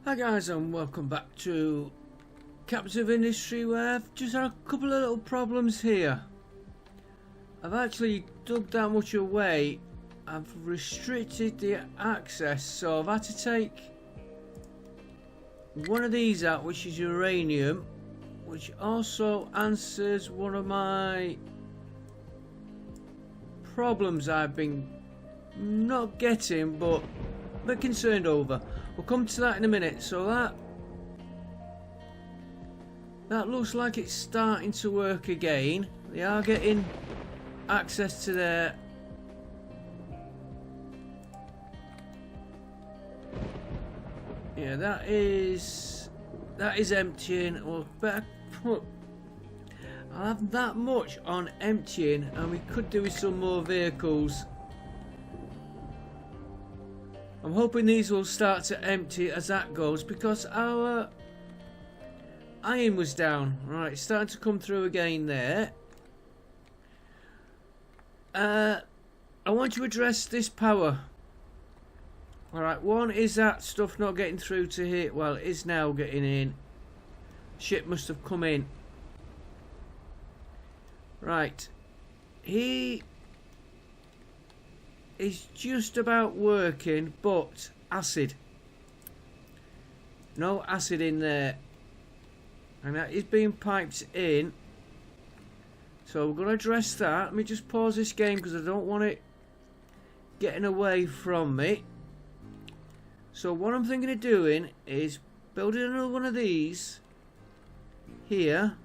Hi guys, and welcome back to Captive Industry, where I've just had a couple of little problems here. I've actually dug that much away. I've restricted the access, so I've had to take one of these out, which is uranium, which also answers one of my problems I've been not getting but a bit concerned over. We'll come to that in a minute. So that looks like it's starting to work again. They are getting access to their that is emptying. Well, better put, I'll have that much on emptying, and we could do with some more vehicles. I'm hoping these will start to empty as that goes, because our iron was down. Right, it's starting to come through again there. I want to address this power. Alright, one is that stuff not getting through to here. Well, it is now getting in. Ship must have come in. Right. He is just about working, but acid. No acid in there. And that is being piped in. So we're going to address that. Let me just pause this game because I don't want it getting away from me. So what I'm thinking of doing is building another one of these here.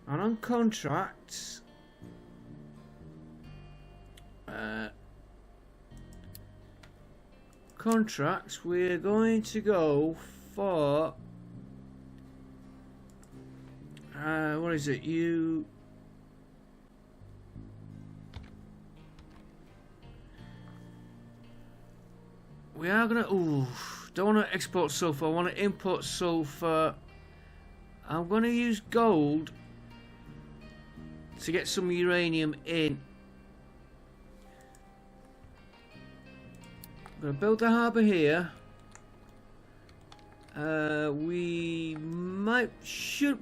And on contracts, we're going to go for what is it? We are gonna don't want to export sulfur, I want to import sulfur. I'm gonna use gold to get some uranium in. I'm gonna build the harbour here. We should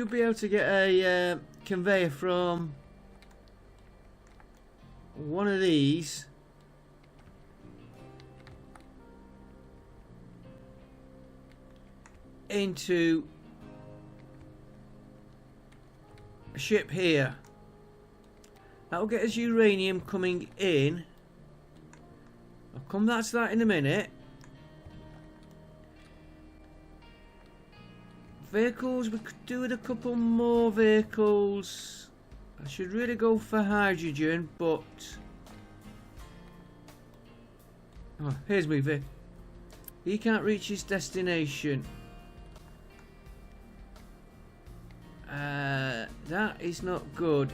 be able to get a conveyor from one of these. Into a ship here. That will get us uranium coming in. I'll come back to that in a minute. Vehicles, we could do with a couple more vehicles. I should really go for hydrogen, but here's me, Vic. He can't reach his destination. That is not good.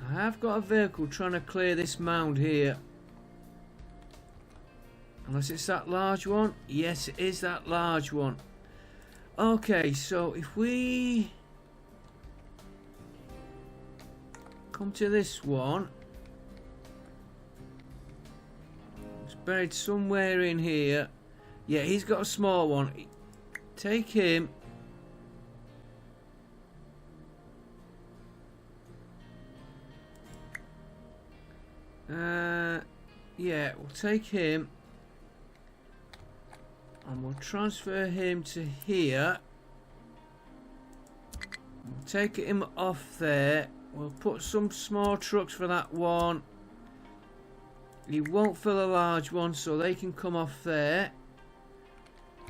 I have got a vehicle trying to clear this mound here. Unless it's that large one. Yes, it is that large one. Okay, so if we come to this one. It's buried somewhere in here. Yeah, he's got a small one. Take him. Yeah, we'll take him and we'll transfer him to here. We'll take him off there. We'll put some small trucks for that one. He won't fill a large one, so they can come off there.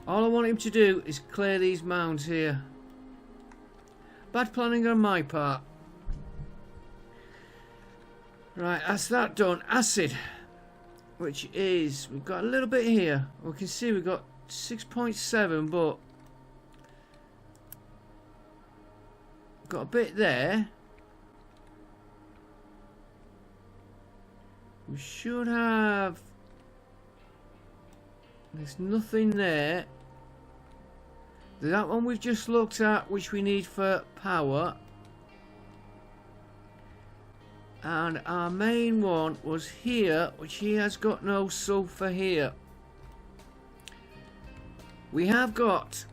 All I want him to do is clear these mounds here. Bad planning on my part. Right, that's that done. Acid, which is, we've got a little bit here. We can see we've got 6.7, but got a bit there. We should have, there's nothing there. That one we've just looked at, which we need for power. And our main one was here, which he has got no sulfur here. We have got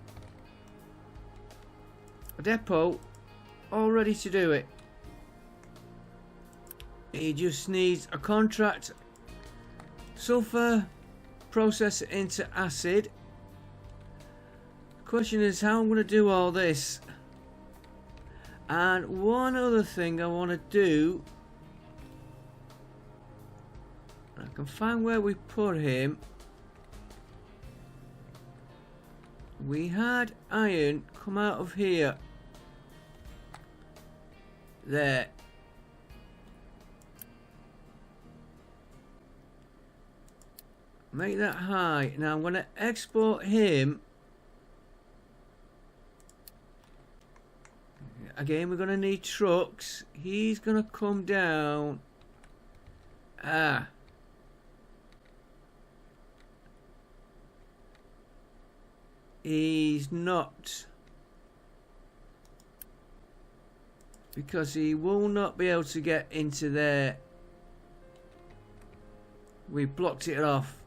a depot all ready to do it. He just needs a contract, sulfur, process it into acid. The question is how I'm going to do all this. And one other thing I want to do, I can find where we put him. We had iron come out of here. There. Make that high. Now I'm going to export him. Again, we're going to need trucks. He's going to come down. Ah. He's not. Because he will not be able to get into there. We blocked it off.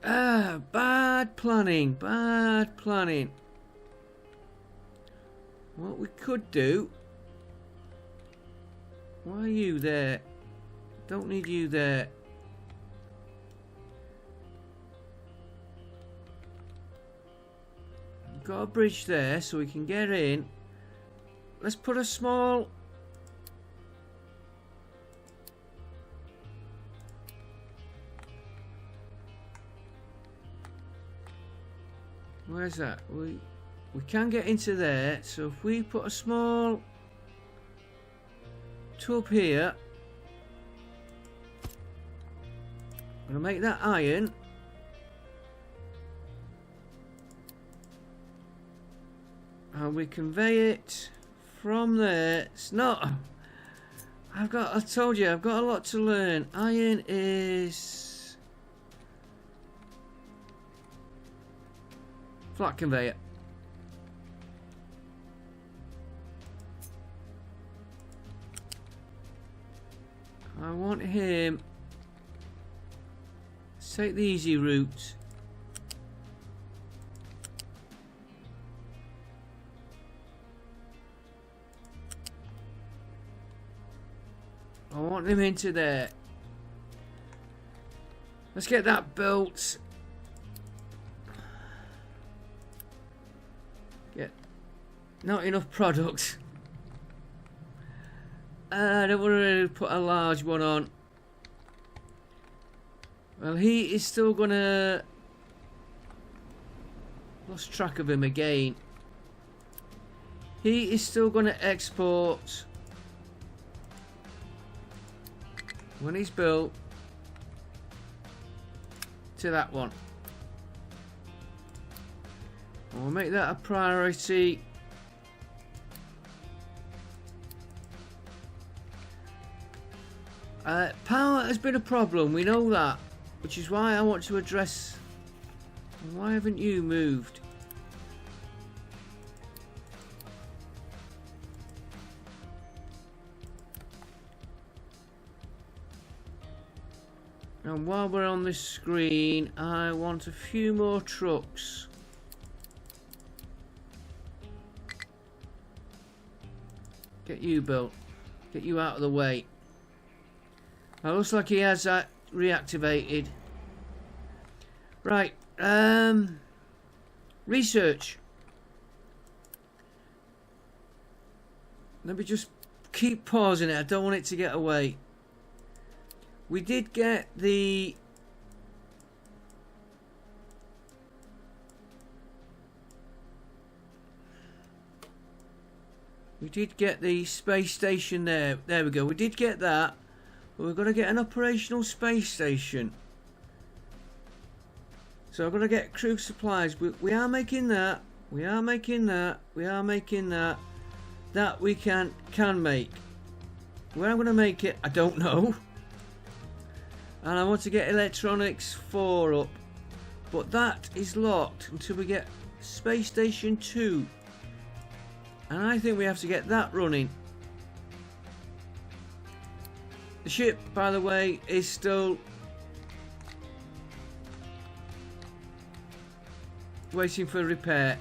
Ah, bad planning, bad planning. What we could do. Why are you there? Don't need you there. Got a bridge there so we can get in. Let's put a small where's that? We can get into there, so if we put a small tub here, I'm gonna make that iron. And we convey it from there. It's not. I told you, I've got a lot to learn. Iron is flat conveyor. I want him. Let's take the easy route. I want him into there. Let's get that built. Get not enough product. I don't want to put a large one on. Well, he is still gonna. Lost track of him again. He is still gonna export. When he's built to that one. We'll make that a priority. Power has been a problem, we know that, which is why I want to address. Why haven't you moved? And while we're on this screen, I want a few more trucks. Get you built. Get you out of the way. It looks like he has that reactivated. Right. Research. Let me just keep pausing it. I don't want it to get away. We did get the space station there. There we go. We did get that. But we're going to get an operational space station. So I'm going to get crew supplies. We are making that. We are making that. We are making that. That we can make. Where I'm going to make it, I don't know. And I want to get electronics 4 up. But that is locked until we get Space Station 2. And I think we have to get that running. The ship, by the way, is still waiting for repair.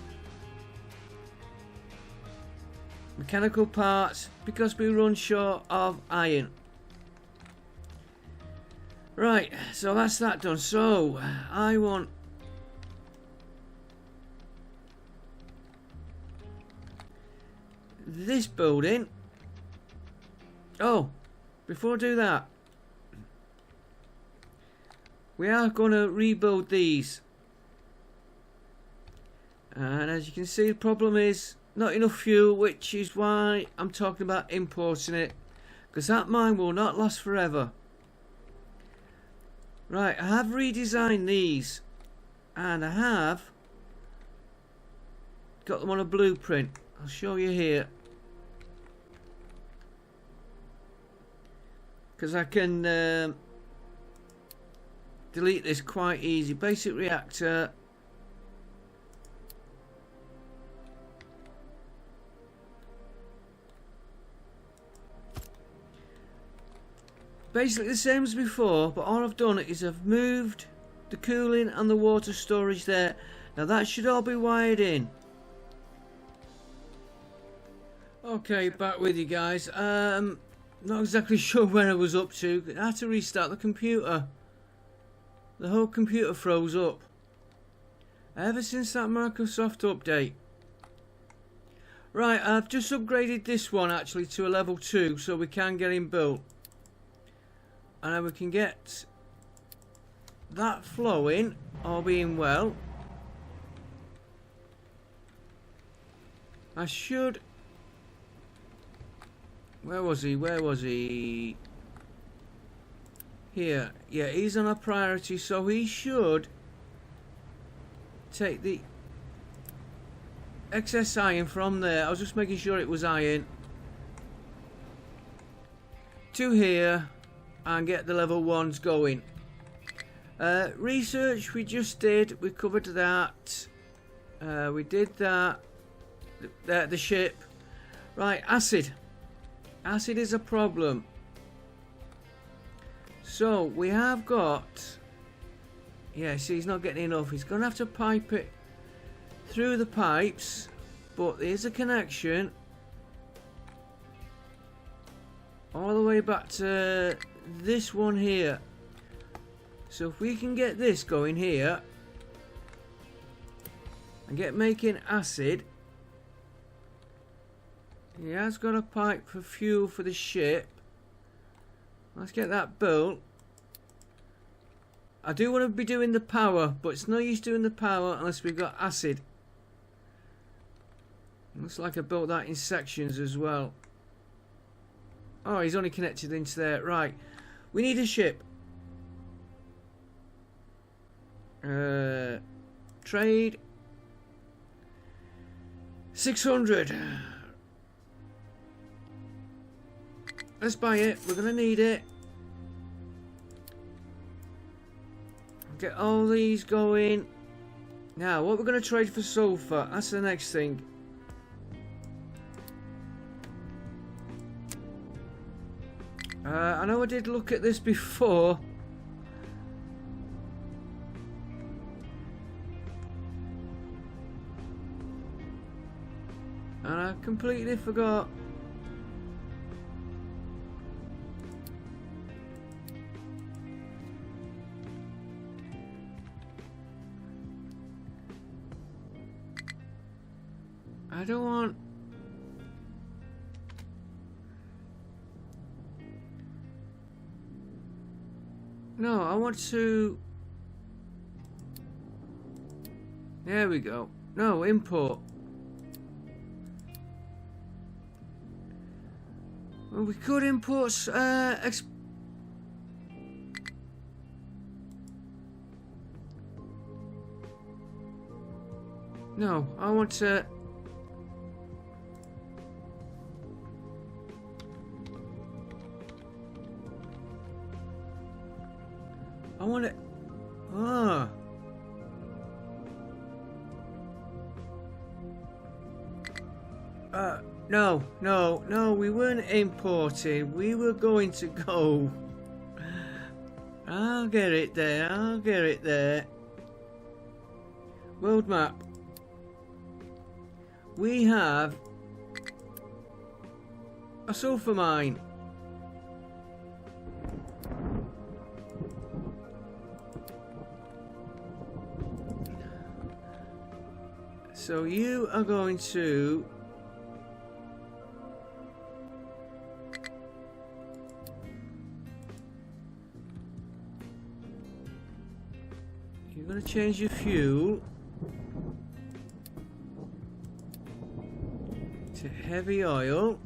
Mechanical parts, because we run short of iron. Right, so that's that done. So I want this building. Oh, before I do that, we are going to rebuild these. And as you can see, the problem is not enough fuel, which is why I'm talking about importing it, because that mine will not last forever. Right, I have redesigned these, and I have got them on a blueprint. I'll show you here, because I can delete this quite easy. Basic reactor. Basically the same as before, but all I've done is I've moved the cooling and the water storage there. Now that should all be wired in. Okay, back with you guys. Not exactly sure where I was up to. I had to restart the computer. The whole computer froze up. Ever since that Microsoft update. Right, I've just upgraded this one actually to a level 2 so we can get him built. And then we can get that flowing, all being well. I should... Where was he? Where was he? Here. Yeah, he's on a priority, so he should take the excess iron from there. I was just making sure it was iron. To here. And get the level 1s going. Research we just did. We covered that. We did that. The ship. Right, acid. Acid is a problem. So we have got... Yeah, see, he's not getting enough. He's going to have to pipe it through the pipes. But there's a connection. All the way back to... this one here. So if we can get this going here and get making acid. He has got a pipe for fuel for the ship. Let's get that built. I do want to be doing the power, but it's no use doing the power unless we've got acid. Looks like I built that in sections as well. Oh, he's only connected into there. Right. We need a ship. Trade. 600. Let's buy it. We're going to need it. Get all these going. Now, what we're going to trade for sulfur. That's the next thing. I know I did look at this before. And I completely forgot. I don't want... No, I want to... There we go. No, import. Well, we could import... No, I want to... I want it. Ah. No, no, no, we weren't importing. We were going to go. I'll get it there, I'll get it there. World map. We have a sulfur mine. So you are going to change your fuel to heavy oil.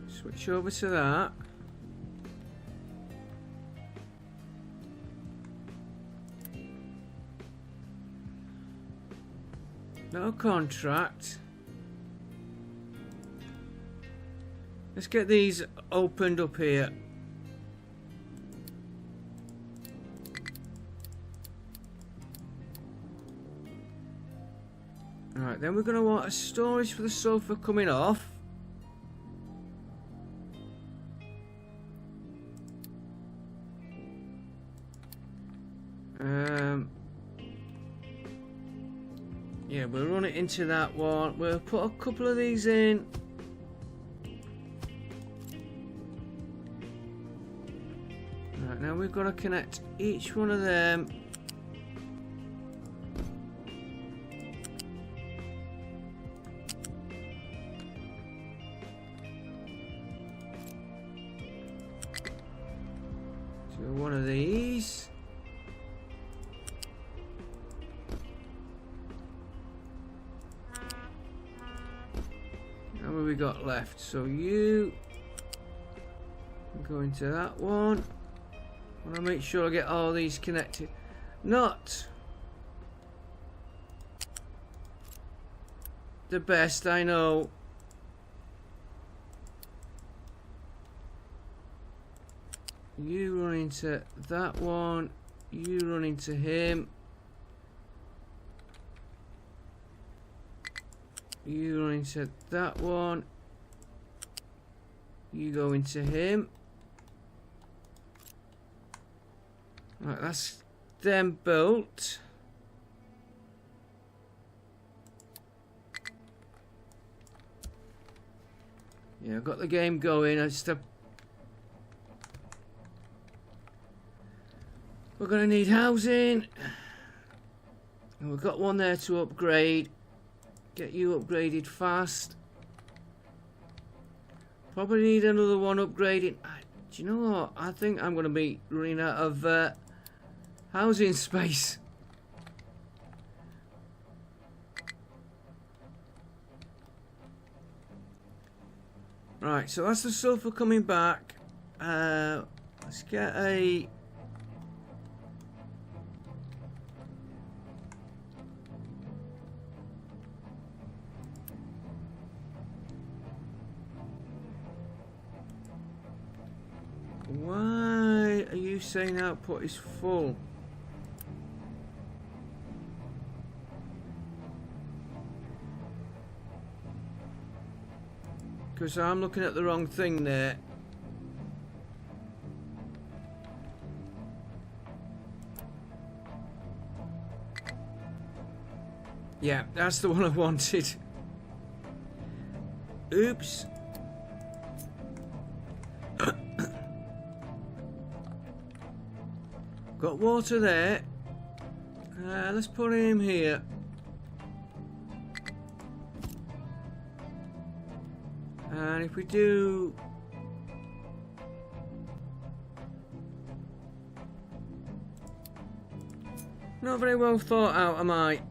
Switch over to that. No contract. Let's get these opened up here. Right, then we're going to want a storage for the sulfur coming off. Yeah, we'll run it into that one. We'll put a couple of these in. Right, now we've got to connect each one of them. To one of these. How many we got left? So you go into that one. I want to make sure I get all these connected. Not the best, I know. You run into that one. You run into him. You run into that one. You go into him. Right, that's them built. Yeah, I've got the game going. I just have... We're going to need housing. And we've got one there to upgrade. Get you upgraded fast. Probably need another one upgrading. Do you know what? I think I'm going to be running out of housing space. Right, so that's the sulfur coming back. Let's get a... Why are you saying output is full? Because I'm looking at the wrong thing there. Yeah, that's the one I wanted. Oops. Got water there. Let's put him here. And if we do... Not very well thought out, am I?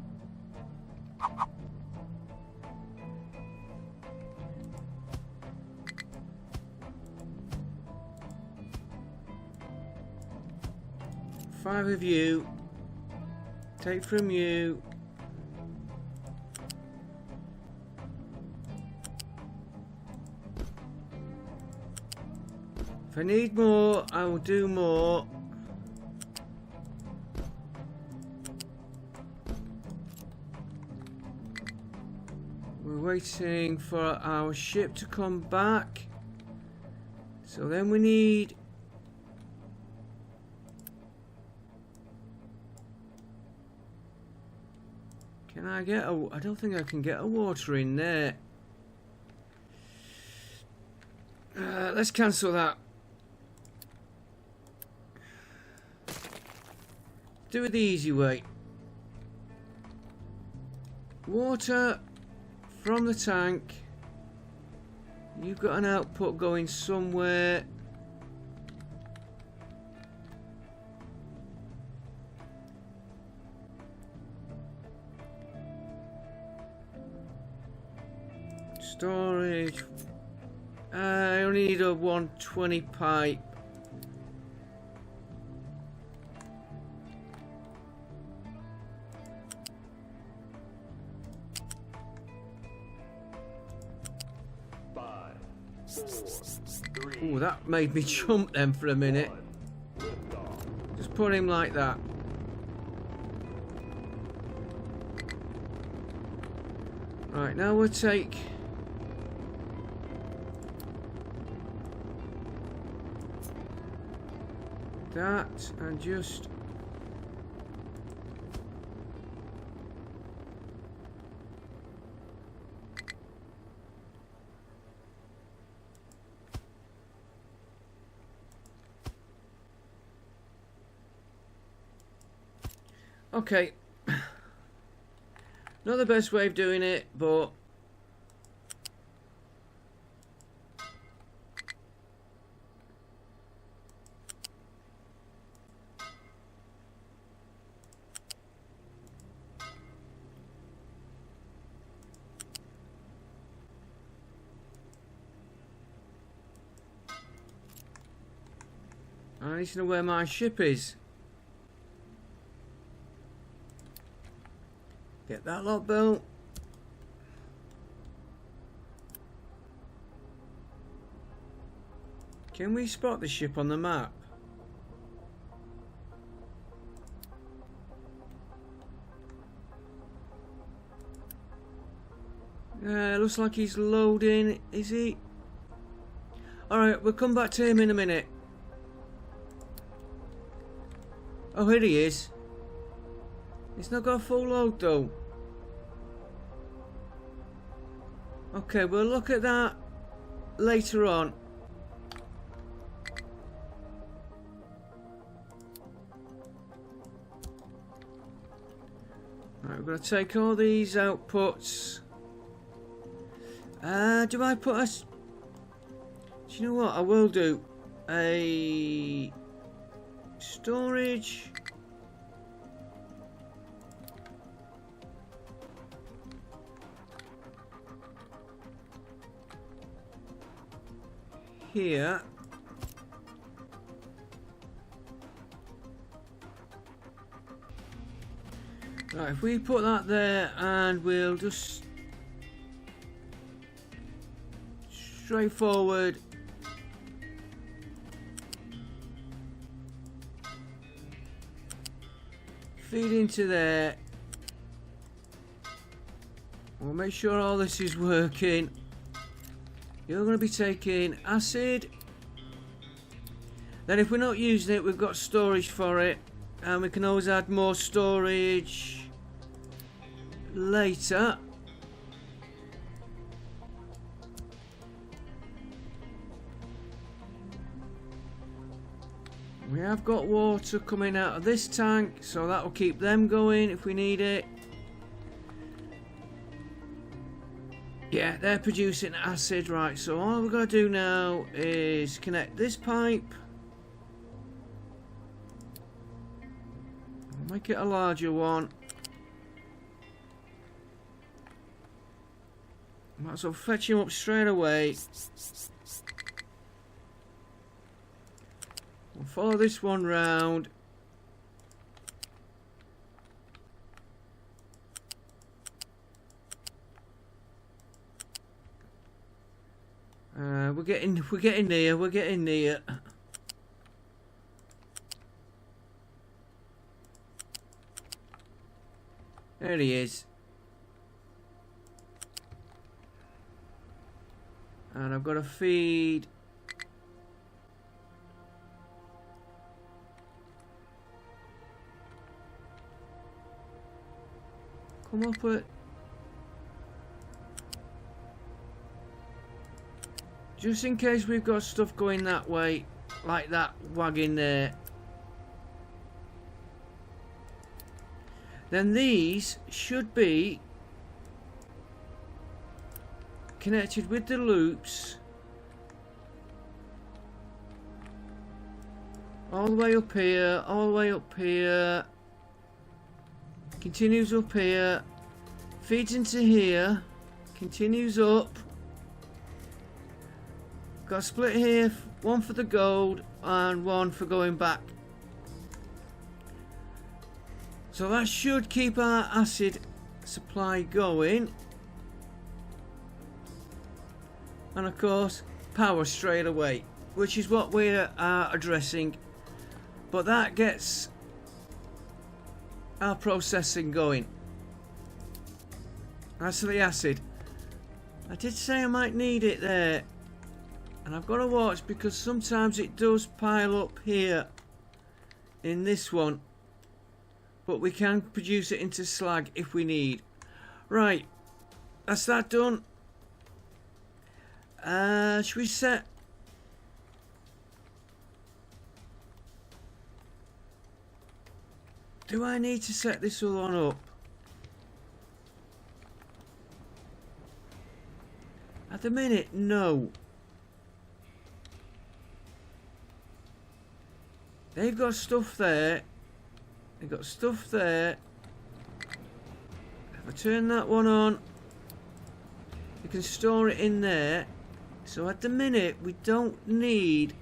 Five of you. Take from you. If I need more, I will do more. We're waiting for our ship to come back. So then we need... Can I get a... I don't think I can get a water in there. Let's cancel that. Do it the easy way. Water from the tank. You've got an output going somewhere. Storage. I only need a 120 pipe. Ooh, that made me jump then for a minute. Just put him like that. Right, now we'll take... that and just... Okay. Not the best way of doing it, but... I need to know where my ship is. Get that lot built. Can we spot the ship on the map? Looks like he's loading. Is he? Alright, we'll come back to him in a minute. Oh, here he is. He's not got a full load though. Okay, we'll look at that later on. Right, we're going to take all these outputs. Do I put a... Do you know what? I will do a storage. Here. Right, if we put that there and we'll just straightforward feed into there. We'll make sure all this is working. You're going to be taking acid. Then if we're not using it, we've got storage for it. And we can always add more storage later. We have got water coming out of this tank, so that will keep them going if we need it. Yeah, they're producing acid, right, so all we're going to do now is connect this pipe. Make it a larger one. Might as well fetch him up straight away. We'll follow this one round. We're getting near. There he is. And I've got to feed come up with just in case we've got stuff going that way, like that wagon there. Then these should be connected with the loops all the way up here, all the way up here, continues up here, feeds into here, continues up. Got a split here, one for the gold and one for going back. So that should keep our acid supply going. And of course, power straight away, which is what we are addressing. But that gets our processing going. As for the acid, I did say I might need it there. And I've got to watch because sometimes it does pile up here in this one. But we can produce it into slag if we need. Right, that's that done. Should we set... Do I need to set this other one up? At the minute, no. They've got stuff there. They've got stuff there. If I turn that one on, you can store it in there. So at the minute, we don't need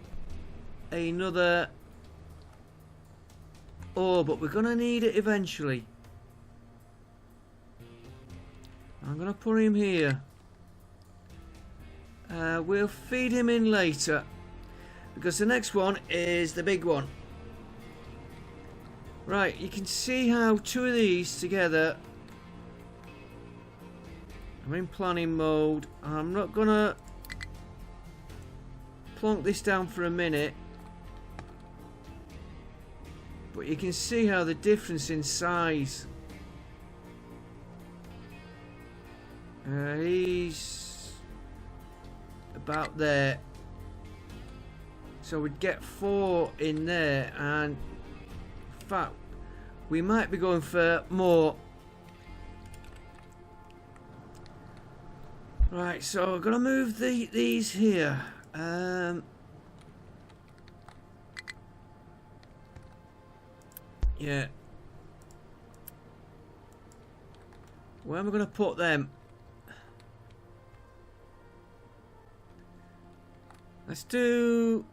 another ore, but we're going to need it eventually. I'm going to put him here. We'll feed him in later, because the next one is the big one. Right, you can see how two of these together. I'm in planning mode. I'm not gonna plonk this down for a minute, but you can see how the difference in size. He's about there, so we'd get 4 in there, and in fact we might be going for more. Right, so I'm gonna move these here. Yeah. Where am I gonna put them? Let's do...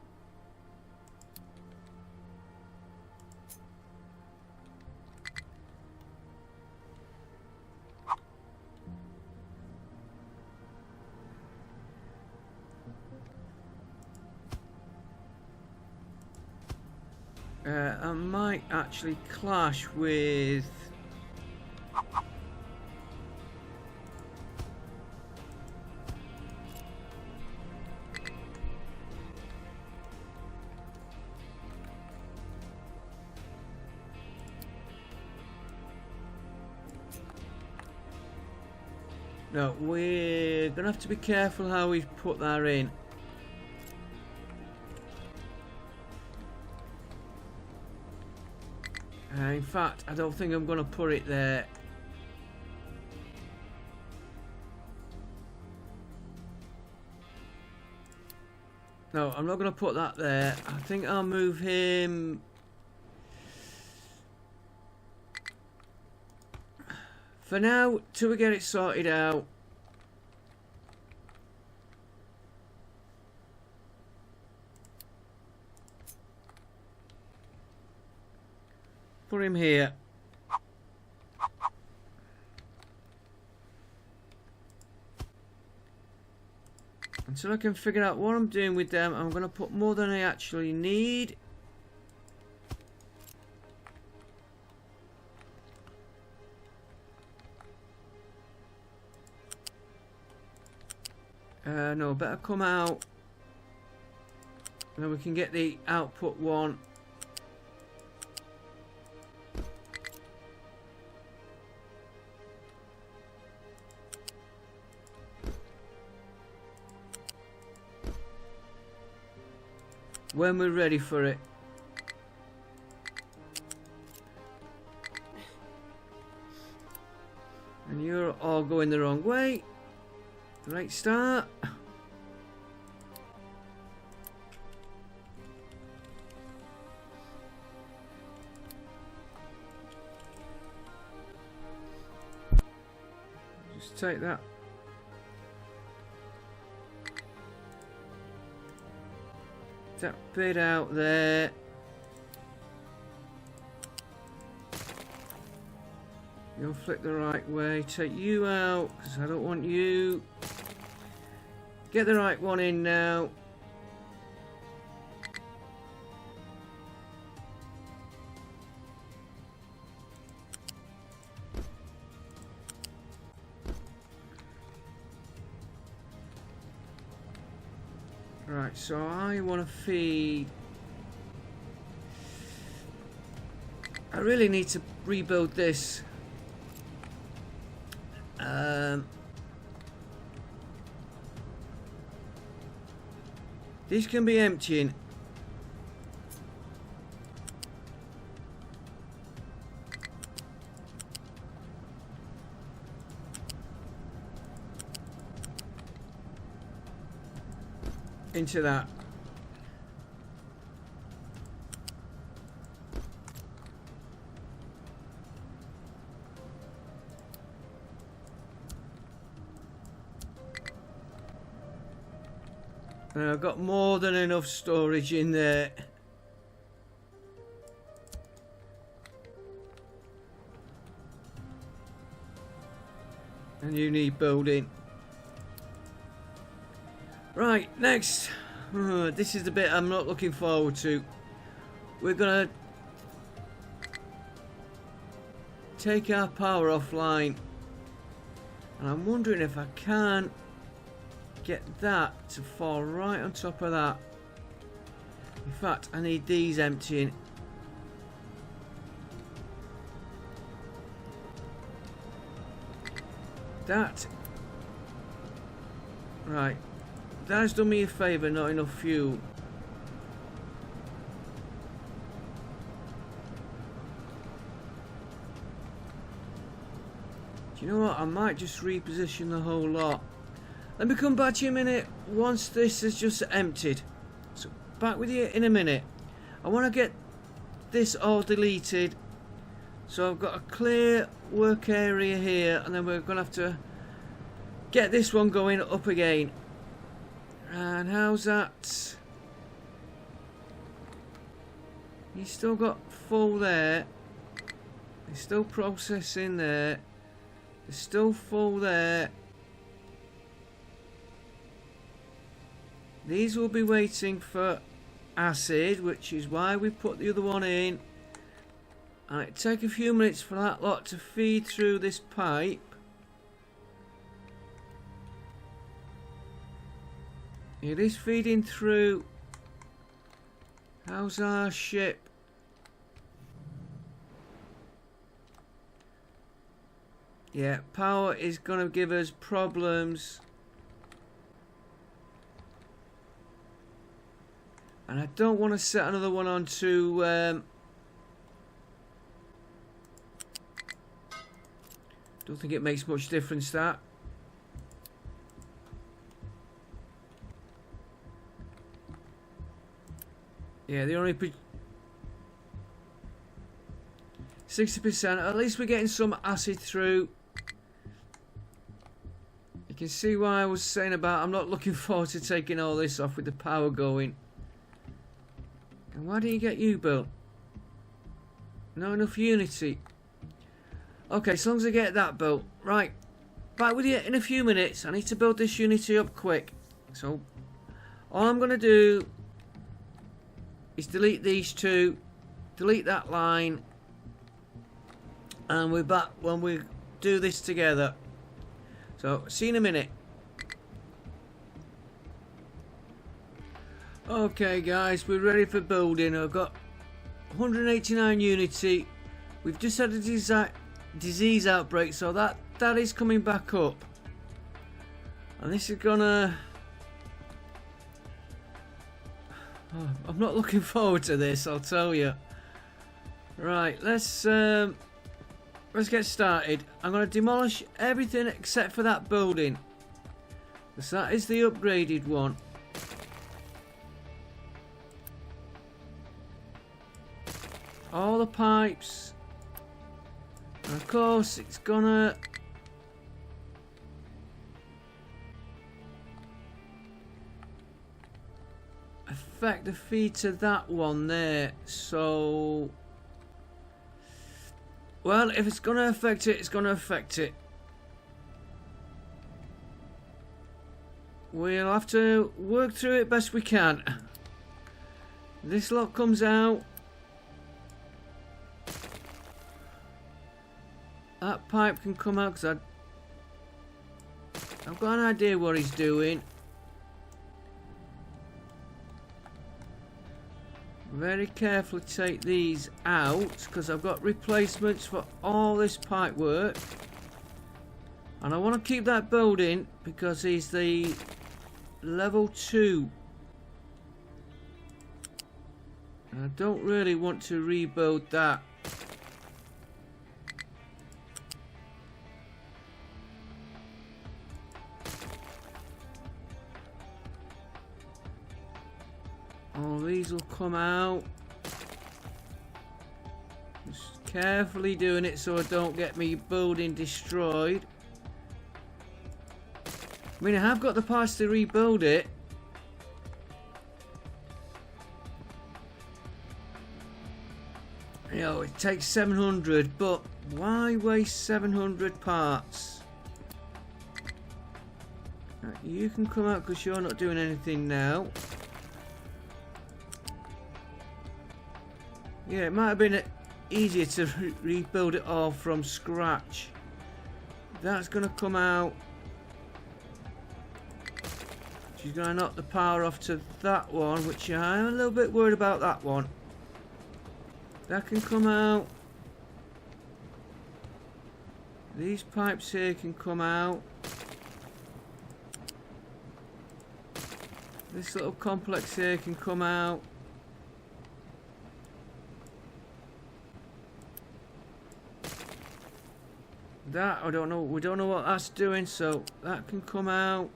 I might actually clash with... No, we're gonna have to be careful how we put that in. In fact, I don't think I'm gonna put it there. No, I'm not gonna put that there. I think I'll move him... For now, till we get it sorted out. Put him here. Until I can figure out what I'm doing with them, I'm going to put more than I actually need. No, better come out. And then we can get the output one. When we're ready for it. And you're all going the wrong way. Great start. Just take that. That bit out there. You'll flick the right way. Take you out, because I don't want you. Get the right one in now. Right, so I want to feed. I really need to rebuild this. This can be emptying. Into that. And I've got more than enough storage in there. And you need building. Right, next. This is the bit I'm not looking forward to. We're gonna take our power offline. And I'm wondering if I can get that to fall right on top of that. In fact, I need these emptying. That. Right. That has done me a favour, not enough fuel. Do you know what? I might just reposition the whole lot. Let me come back to you a minute once this is just emptied. So back with you in a minute. I want to get this all deleted. So I've got a clear work area here, and then we're going to have to get this one going up again. And how's that? You still got full there. It's still processing there. It's still full there. These will be waiting for acid, which is why we put the other one in. And it'll take a few minutes for that lot to feed through this pipe. It is feeding through. How's our ship? Yeah, power is going to give us problems. And I don't want to set another one on to... don't think it makes much difference, that. Yeah, the only 60%. At least we're getting some acid through. You can see why I was saying about I'm not looking forward to taking all this off with the power going. And why do you get you built? Not enough unity. Okay, as long as I get that built. Right, back with you in a few minutes. I need to build this unity up quick. So, all I'm going to do is delete these two, delete that line, and we're back when we do this together. So, see you in a minute. Okay guys, we're ready for building. I've got 189 unity. We've just had a disease outbreak, so that is coming back up. And this is gonna... Oh, I'm not looking forward to this, I'll tell you. Right, let's get started. I'm gonna demolish everything except for that building, because that is the upgraded one. All the pipes, and of course it's gonna affect the feed to that one there. So, well, if it's gonna affect it, it's gonna affect it. We'll have to work through it best we can. This lot comes out. That pipe can come out because I've got an idea what he's doing. Very carefully take these out because I've got replacements for all this pipe work. And I want to keep that building because he's the level 2. And I don't really want to rebuild that. All these will come out. Just carefully doing it so I don't get me building destroyed. I mean, I have got the parts to rebuild it. You know, it takes 700, but why waste 700 parts? Right, you can come out because you're not doing anything now. Yeah, it might have been easier to rebuild it all from scratch. That's going to come out. She's going to knock the power off to that one, which I'm a little bit worried about that one. That can come out. These pipes here can come out. This little complex here can come out. That, I don't know, we don't know what that's doing, so that can come out.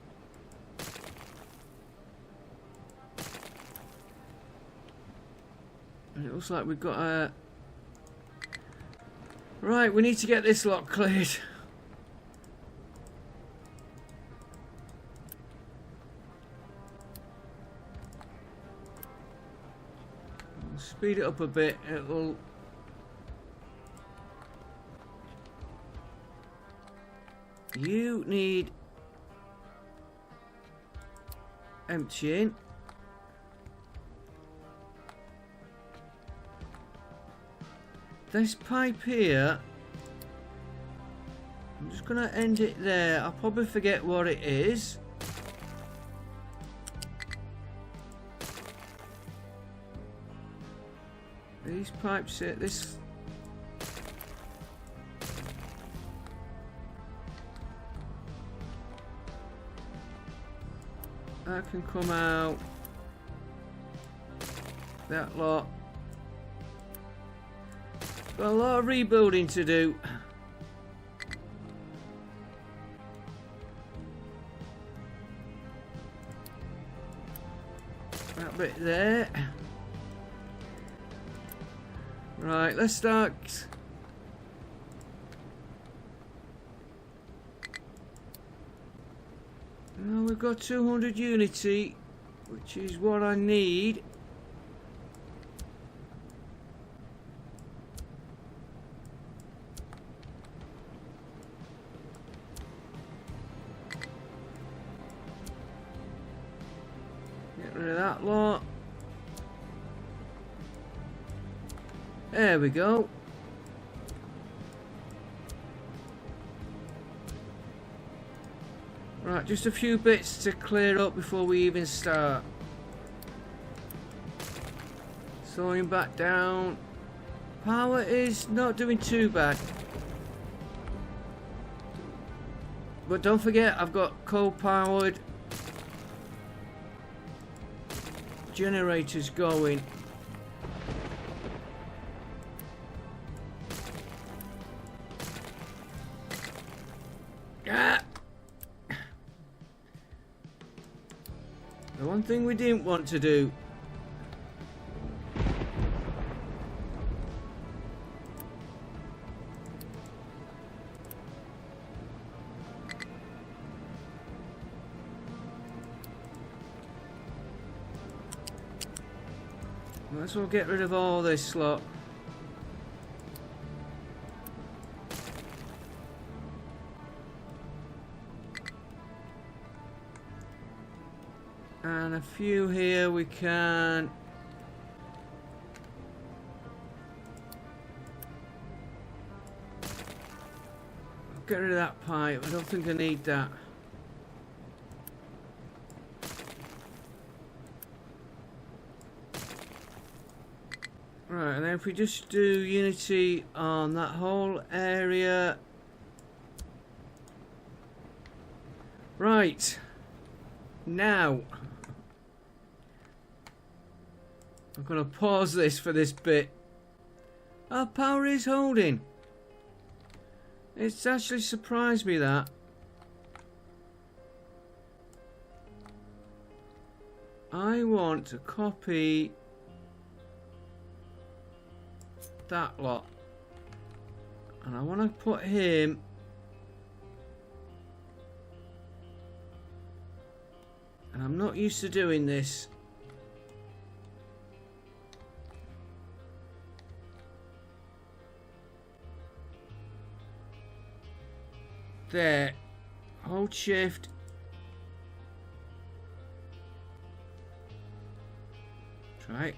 And it looks like we've got a... Right, we need to get this lot cleared. We'll speed it up a bit, it'll... You need emptying. This pipe here, I'm just going to end it there. I'll probably forget what it is. These pipes here, this... That can come out. That lot. Got a lot of rebuilding to do. That bit there. Right, let's start. Now we've got 200 unity, which is what I need. Get rid of that lot. There we go. Right, just a few bits to clear up before we even start. Slowing back down. Power is not doing too bad. But don't forget, I've got coal-powered generators going. Ah! The one thing we didn't want to do. Might as well get rid of all this lot. And a few here we can. Get rid of that pipe. I don't think I need that. Right, and then if we just do Unity on that whole area. Right. Now. I'm going to pause this for this bit. Our power is holding. It's actually surprised me that. I want to copy that lot, and I want to put him and I'm not used to doing this. There, hold shift. Try it.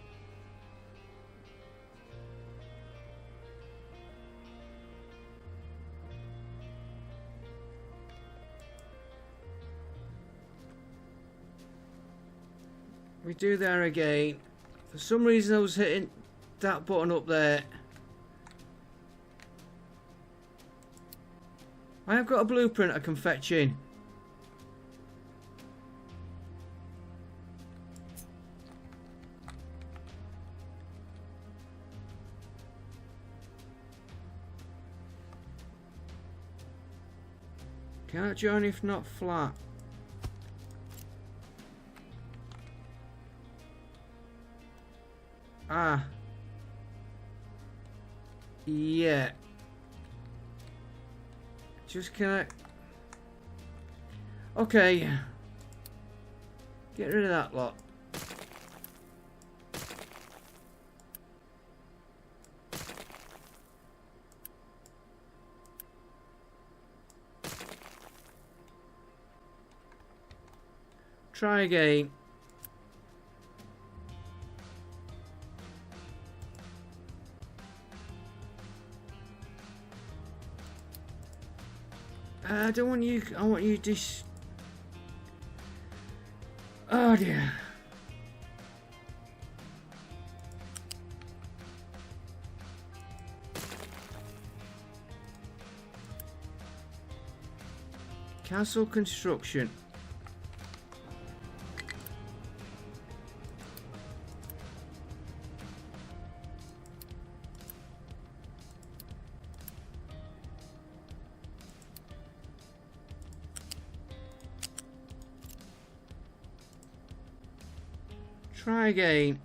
We do there again. For some reason I was hitting that button up there. I have got a blueprint I can fetch in. Can't join if not flat. Ah. Yeah. Just connect. Okay. Get rid of that lot. Try again. I don't want you. I want you this. Oh dear. Castle construction. Try again.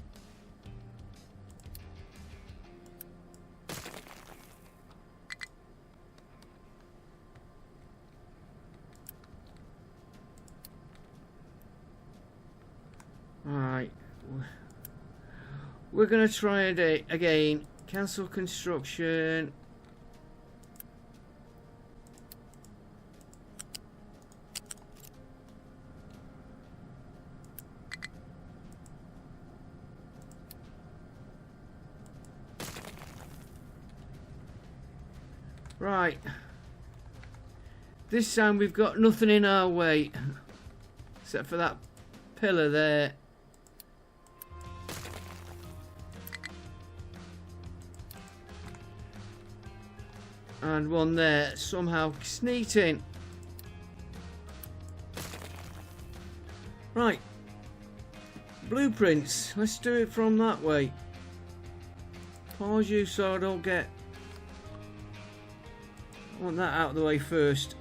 Alright. We're going to try it again. Cancel construction. Right. This time we've got nothing in our way. Except for that pillar there. And one there somehow sneaked in. Right. Blueprints. Let's do it from that way. Pause you so I don't get... I want that out of the way first.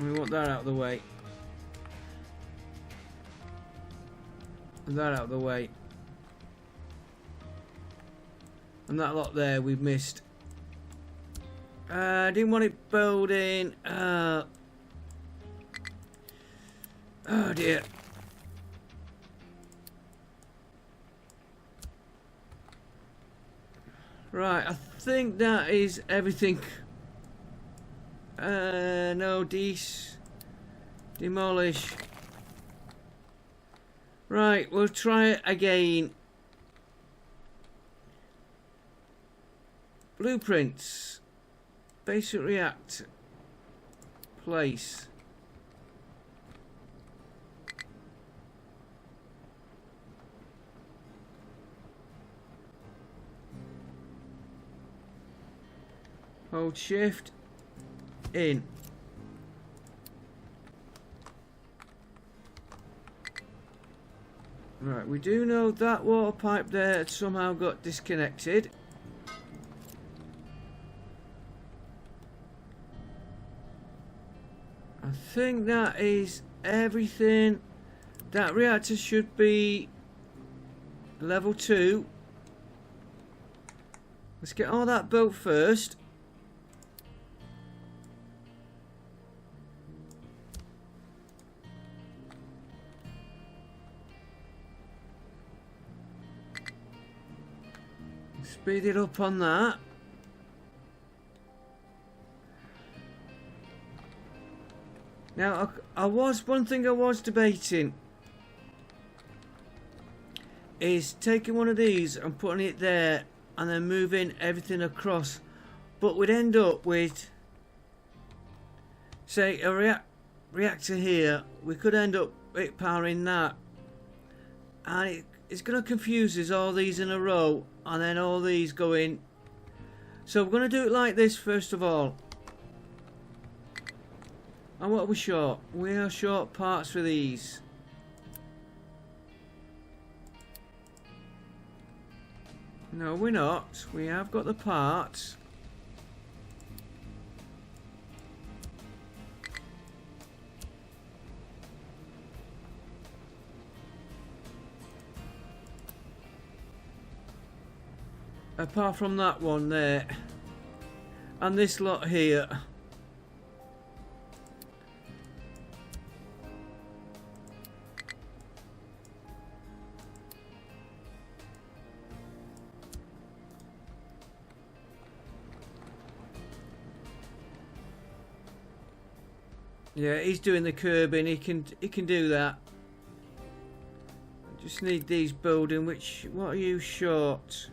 We want that out of the way. And that out of the way. And that lot there we've missed. I didn't want it building. Oh dear. Right, I think that is everything. No, demolish. Right, we'll try it again. Blueprints. Basic reactor. Place. Hold shift. In. Right, we do know that water pipe there had somehow got disconnected. I think that is everything. That reactor should be level 2. Let's get all that built first. Speed it up on that. Now, one thing I was debating is taking one of these and putting it there and then moving everything across, but we'd end up with, say, a reactor here. We could end up powering that, and it's going to confuse us, all these in a row and then all these going. So we're going to do it like this first of all. And what are we short? We are short parts for these. No, we're not. We have got the parts. Apart from that one there. And this lot here. Yeah, he's doing the curbing. He can do that. I just need these building. What are you short?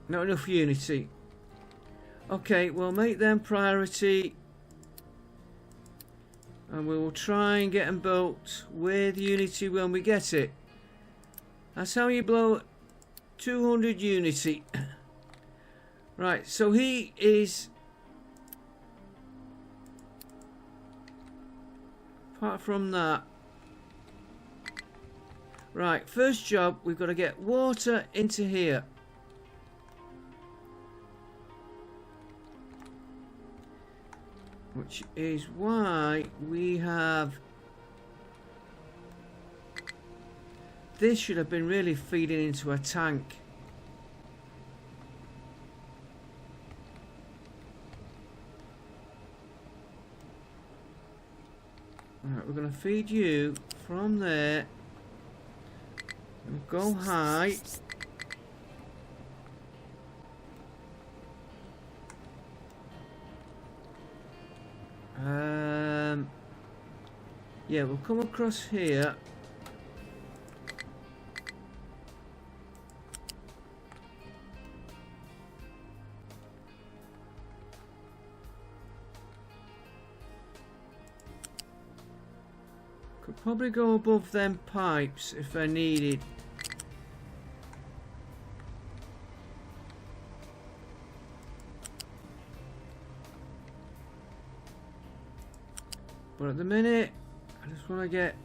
Not enough unity. Okay, we'll make them priority, and we will try and get them built with unity when we get it. That's how you blow 200 unity. Right, so he is, apart from that, right, first job, we've got to get water into here. Which is why we have, this should have been really feeding into a tank. Alright, we're going to feed you from there. We'll go high. Yeah, we'll come across here. Could probably go above them pipes if they're needed. But at the minute, I just want to get...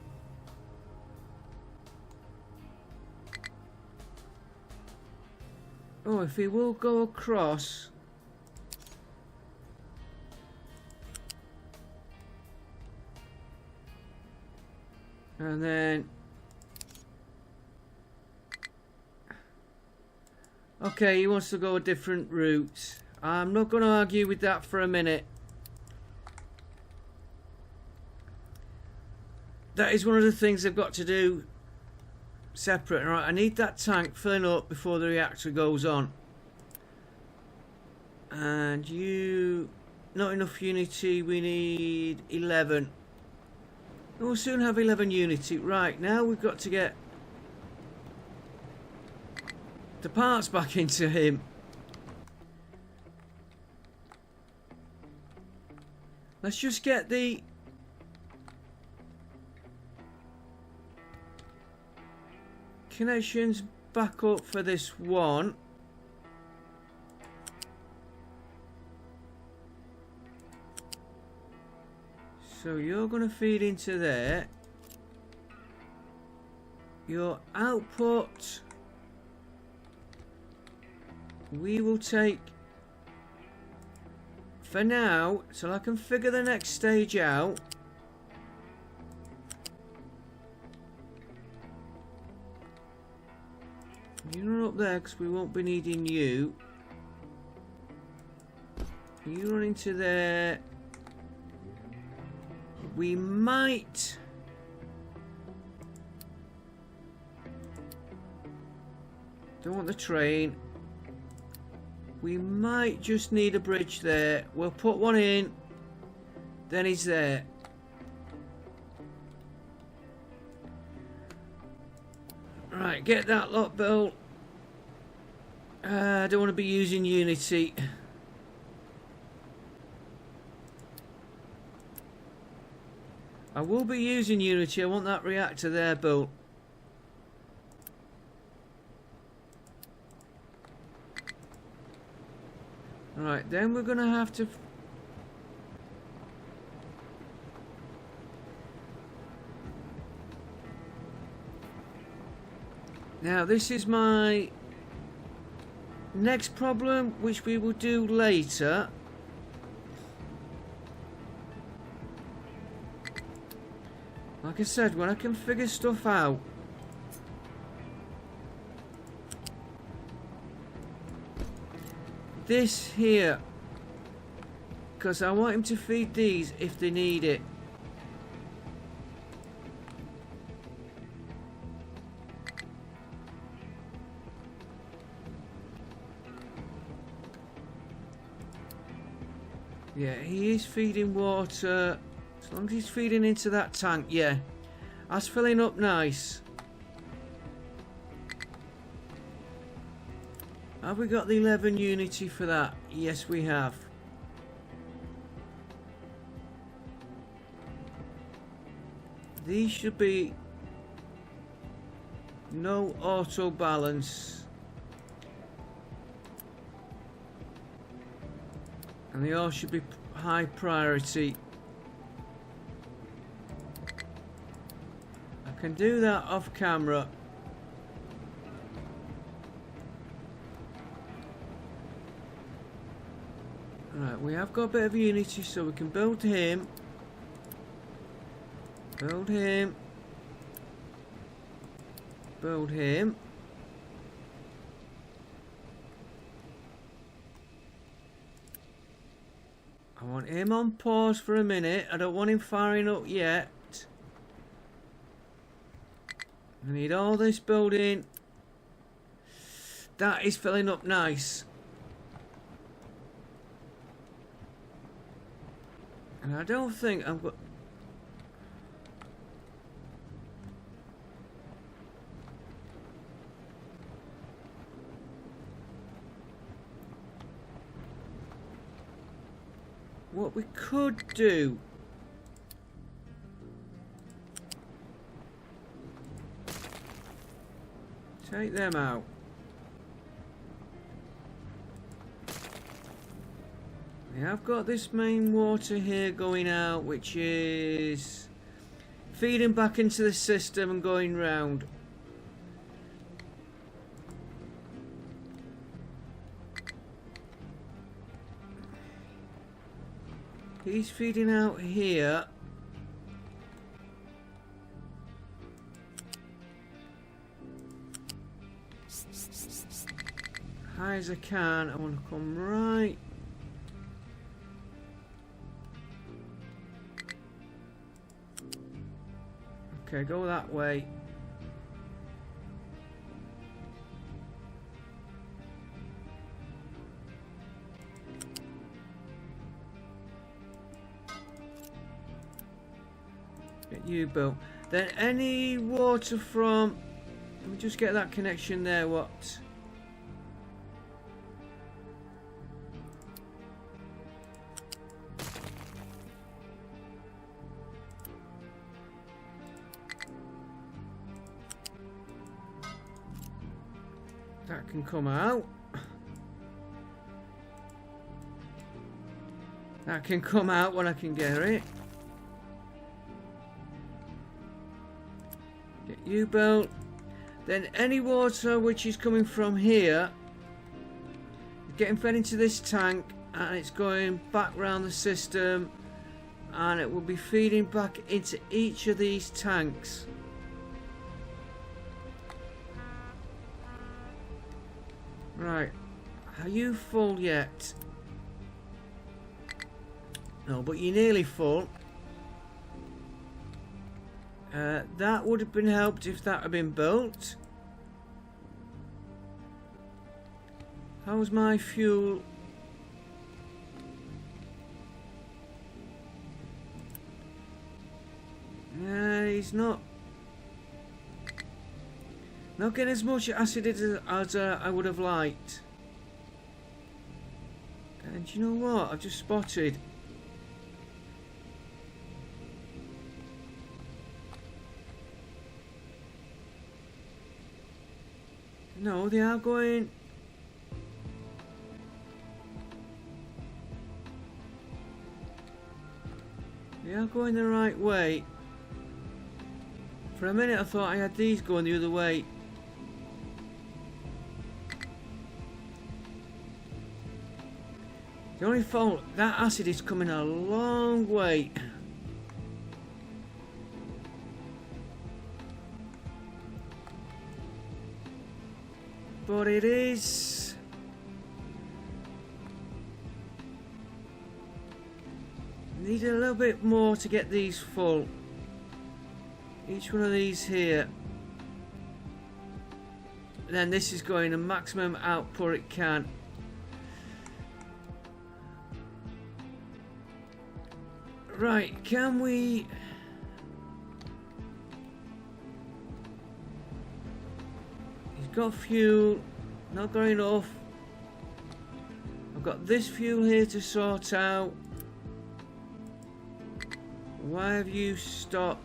Oh, if he will go across... And then... Okay, he wants to go a different route. I'm not going to argue with that for a minute. That is one of the things they've got to do separate. Right, I need that tank filling up before the reactor goes on. And you... Not enough unity, we need 11. We'll soon have 11 unity. Right, now we've got to get the parts back into him. Let's just get the... connections back up for this one. So you're going to feed into there. Your output we will take for now till I can figure the next stage out. You run up there because we won't be needing you. You run into there. We might... Don't want the train. We might just need a bridge there. We'll put one in. Then he's there. Right, get that lot built. I don't want to be using Unity. I will be using Unity. I want that reactor there built. Right, then we're going to have to... Now, this is my next problem, which we will do later. Like I said, when I can figure stuff out. This here, because I want him to feed these if they need it. Yeah, he is feeding water. As long as he's feeding into that tank, yeah. That's filling up nice. Have we got the 11 unity for that? Yes, we have. These should be no auto balance. And they all should be high priority. I can do that off camera. Right, we have got a bit of unity, so we can build him. Build him. Build him. I want him on pause for a minute. I don't want him firing up yet. I need all this building. That is filling up nice. And I don't think I'm got. What we could do Take them out. We have got this main water here going out, which is feeding back into the system and going round. He's feeding out here. High as I can. I want to come right. Okay, go that way. Get you built. Then any water from... Let me just get that connection there. What? That can come out. That can come out when I can get it. Get you built. Then any water which is coming from here, getting fed into this tank, and it's going back round the system, and it will be feeding back into each of these tanks. Right, are you full yet? No, but you're nearly full. That would have been helped if that had been built. How's my fuel? He's not getting as much acid as I would have liked. And you know what? I've just spotted. No, they are going... They are going the right way. For a minute I thought I had these going the other way. The only fault, that acid is coming a long way. But it is... Need a little bit more to get these full. Each one of these here. Then this is going the maximum output it can. Right, can we... He's got fuel, not got enough. I've got this fuel here to sort out. Why have you stopped?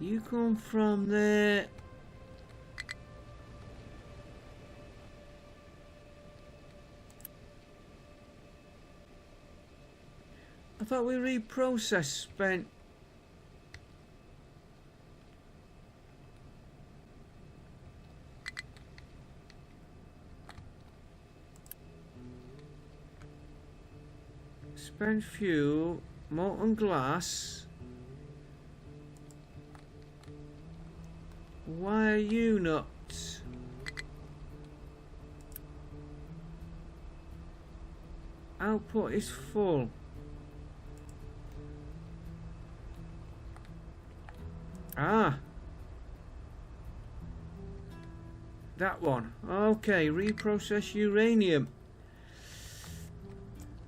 You come from there. I thought we reprocessed spent. Spent fuel, molten glass. Why are you not? Output is full. Ah. That one. Okay, reprocess uranium.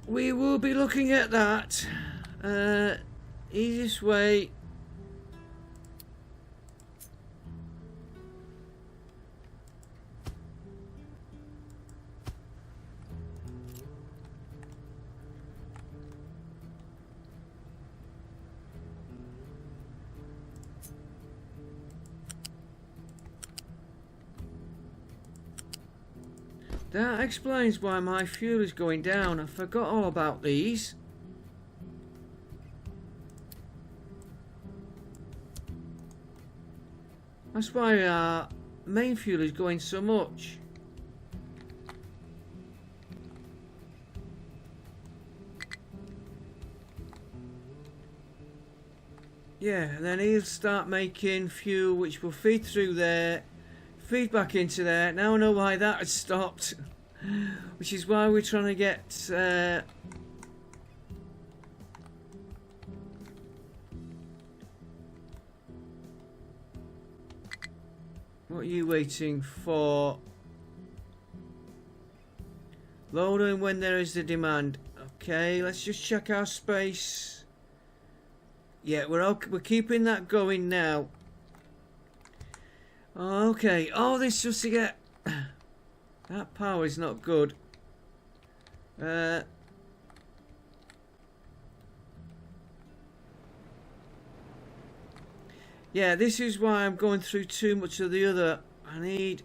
We will be looking at that. Easiest way. That explains why my fuel is going down. I forgot all about these. That's why our main fuel is going so much. Yeah, and then he'll start making fuel which will feed through there, feed back into there. Now I know why that has stopped. Which is why we're trying to get what are you waiting for? Loading when there is the demand. Okay, let's just check our space. Yeah, we're keeping that going now. Okay. Oh, this just to get that power is not good. Yeah, this is why I'm going through too much of the other. I need...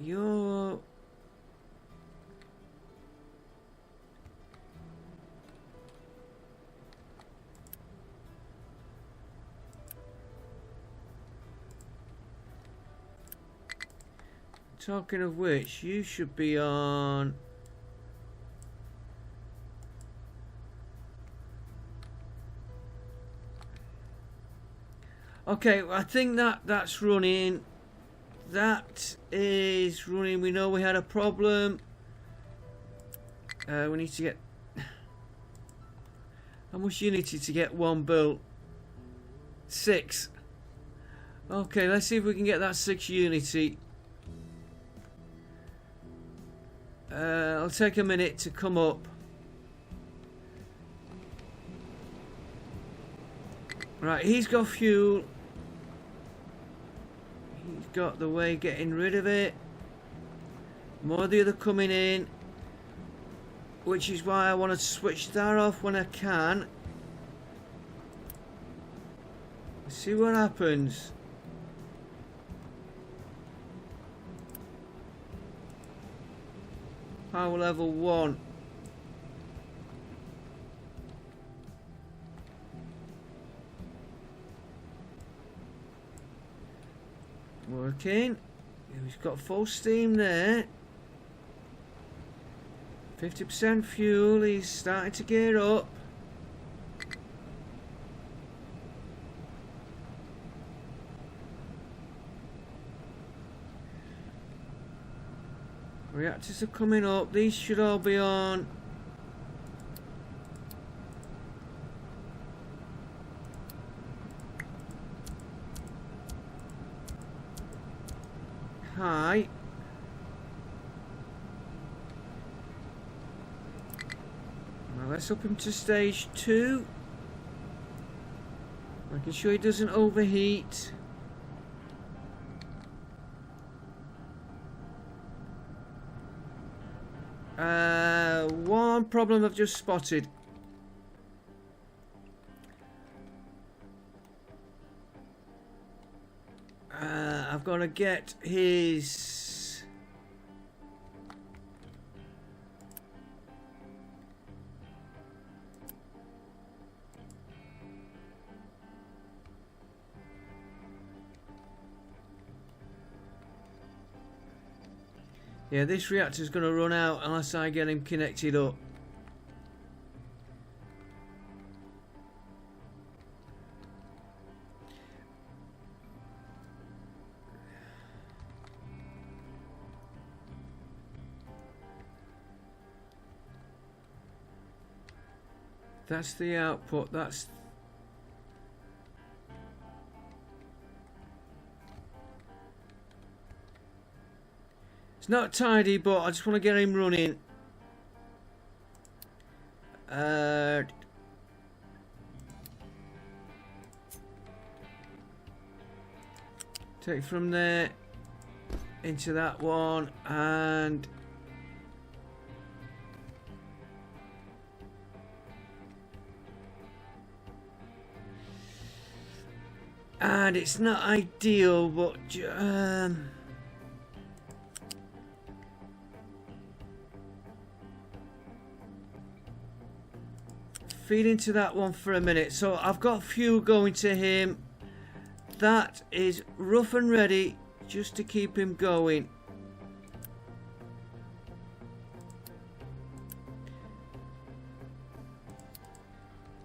You're... Talking of which, you should be on... Okay, I think that's running. That is running. We know we had a problem. We need to get... How much unity to get one built? 6. Okay, let's see if we can get that 6 unity. It'll take a minute to come up. Right, he's got fuel. He's got the way getting rid of it. More of the other coming in. Which is why I want to switch that off when I can. See what happens. Power level 1. Working. He's got full steam there. 50% fuel. He's starting to gear up. Reactors are coming up. These should all be on. High. Now let's up him to stage 2. Making sure he doesn't overheat. One problem I've just spotted. I've got to get his... Yeah, this reactor's going to run out unless I get him connected up. That's the output. That's... It's not tidy, but I just want to get him running. Take from there into that one and... And it's not ideal, but feed into that one for a minute. So I've got fuel going to him. That is rough and ready just to keep him going.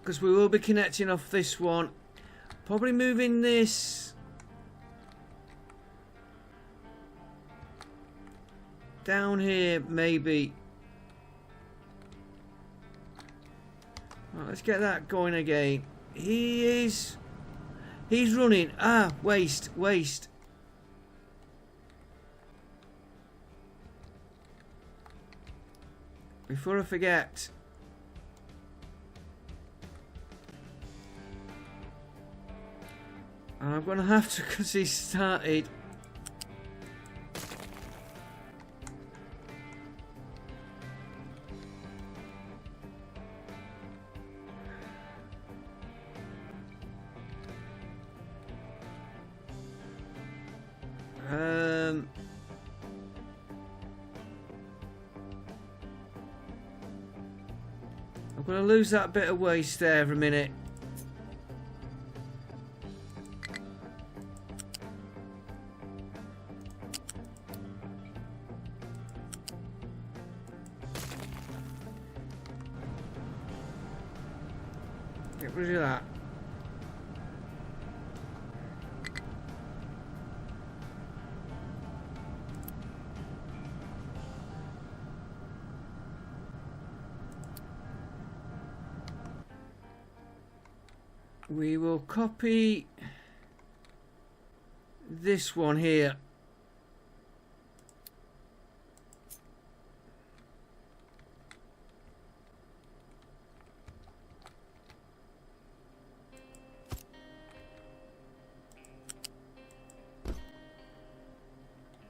Because we will be connecting off this one. Probably moving this down here, maybe. Right, let's get that going again. He's running. Ah, waste. Before I forget. And I'm going to have to, because he started. I'm going to lose that bit of waste there for a minute. Get rid of that. We will copy this one here.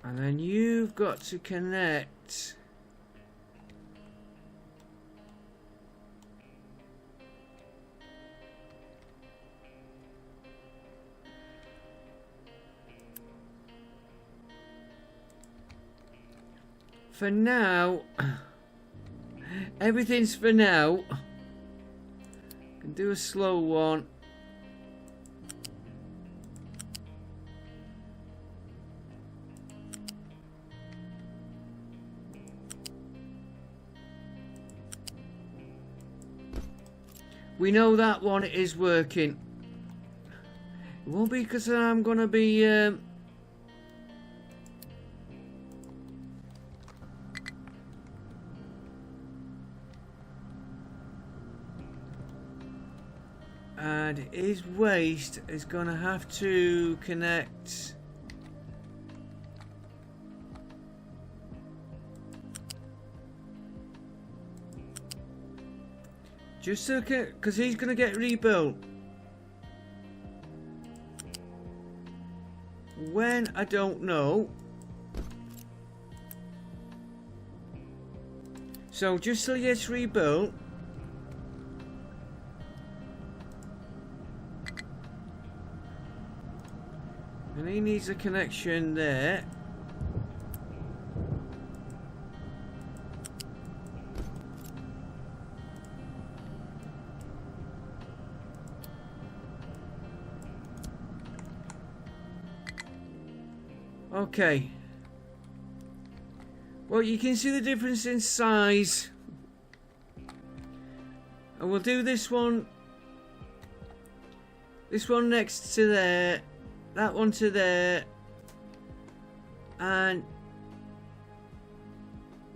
And then you've got to connect for now. Everything's for now. Can do a slow one. We know that one is working. It won't be because I'm going to be and his waste is going to have to connect just so because he's going to get rebuilt. When, I don't know. So just so he gets rebuilt. And he needs a connection there. Okay. Well, you can see the difference in size. And we'll do this one. This one next to there. That one to there. And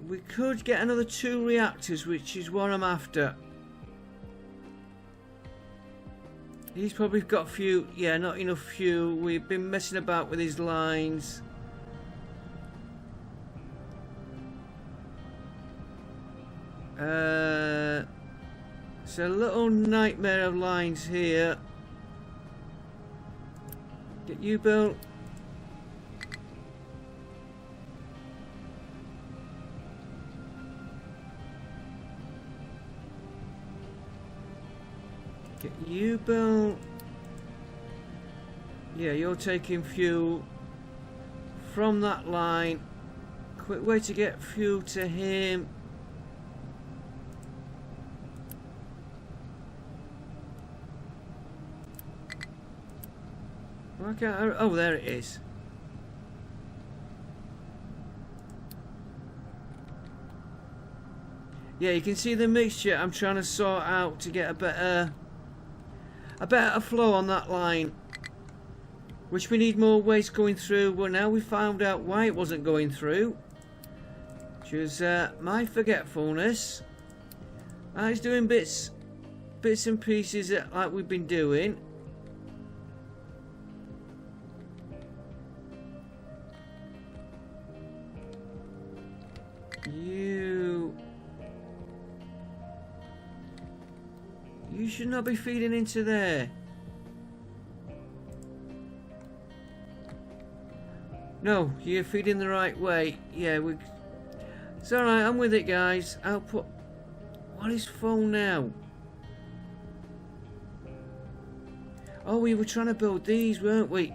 we could get another 2 reactors, which is what I'm after. He's probably got fuel. Yeah, not enough fuel. We've been messing about with his lines. It's a little nightmare of lines here. Get you built. Get you built. Yeah, you're taking fuel from that line. Quick way to get fuel to him. Why can't I, oh, there it is. Yeah, you can see the mixture I'm trying to sort out to get a better flow on that line. Which we need more waste going through. Well, now we found out why it wasn't going through. Which was my forgetfulness. I was doing bits and pieces like we've been doing. You should not be feeding into there. No, you're feeding the right way. Yeah, it's alright, I'm with it, guys. Output. What is full now? Oh, we were trying to build these, weren't we?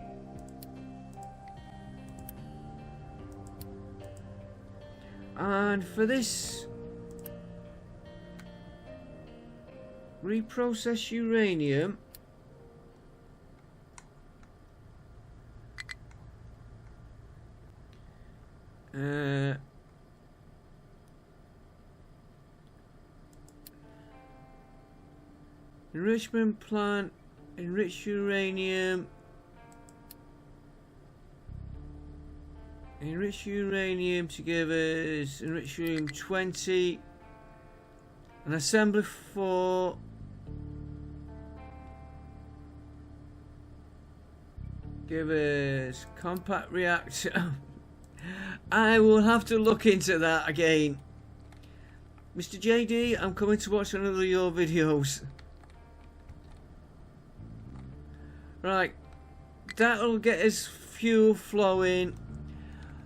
And for this reprocess uranium, enrichment plant, enrich uranium, enrich uranium to give us enrich uranium 20, an assembly 4, give us compact reactor. I will have to look into that again. Mr. JD, I'm coming to watch another of your videos. Right, that'll get us fuel flowing.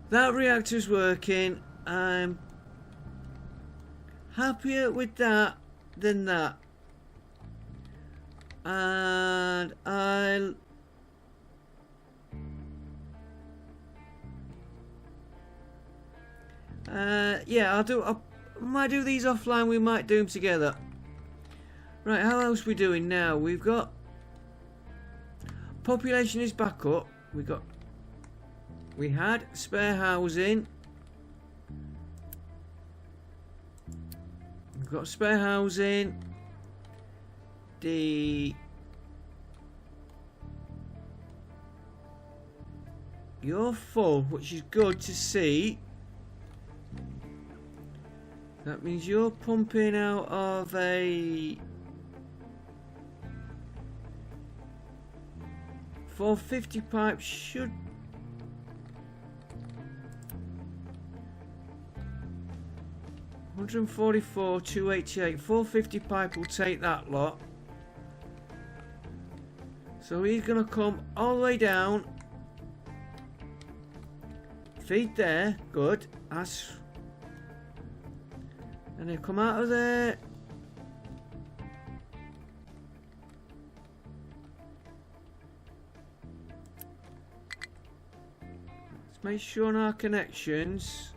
That reactor's working. I'm happier with that than that. And yeah, I might do these offline. We might do them together. Right, how else are we doing now? We've got population is back up. We had spare housing. We've got spare housing. You're full, which is good to see. That means you're pumping out of a 450 pipe should 144, 288, 450 pipe will take that lot. So he's gonna come all the way down. Feed there, good. That's and he'll come out of there. Let's make sure on our connections.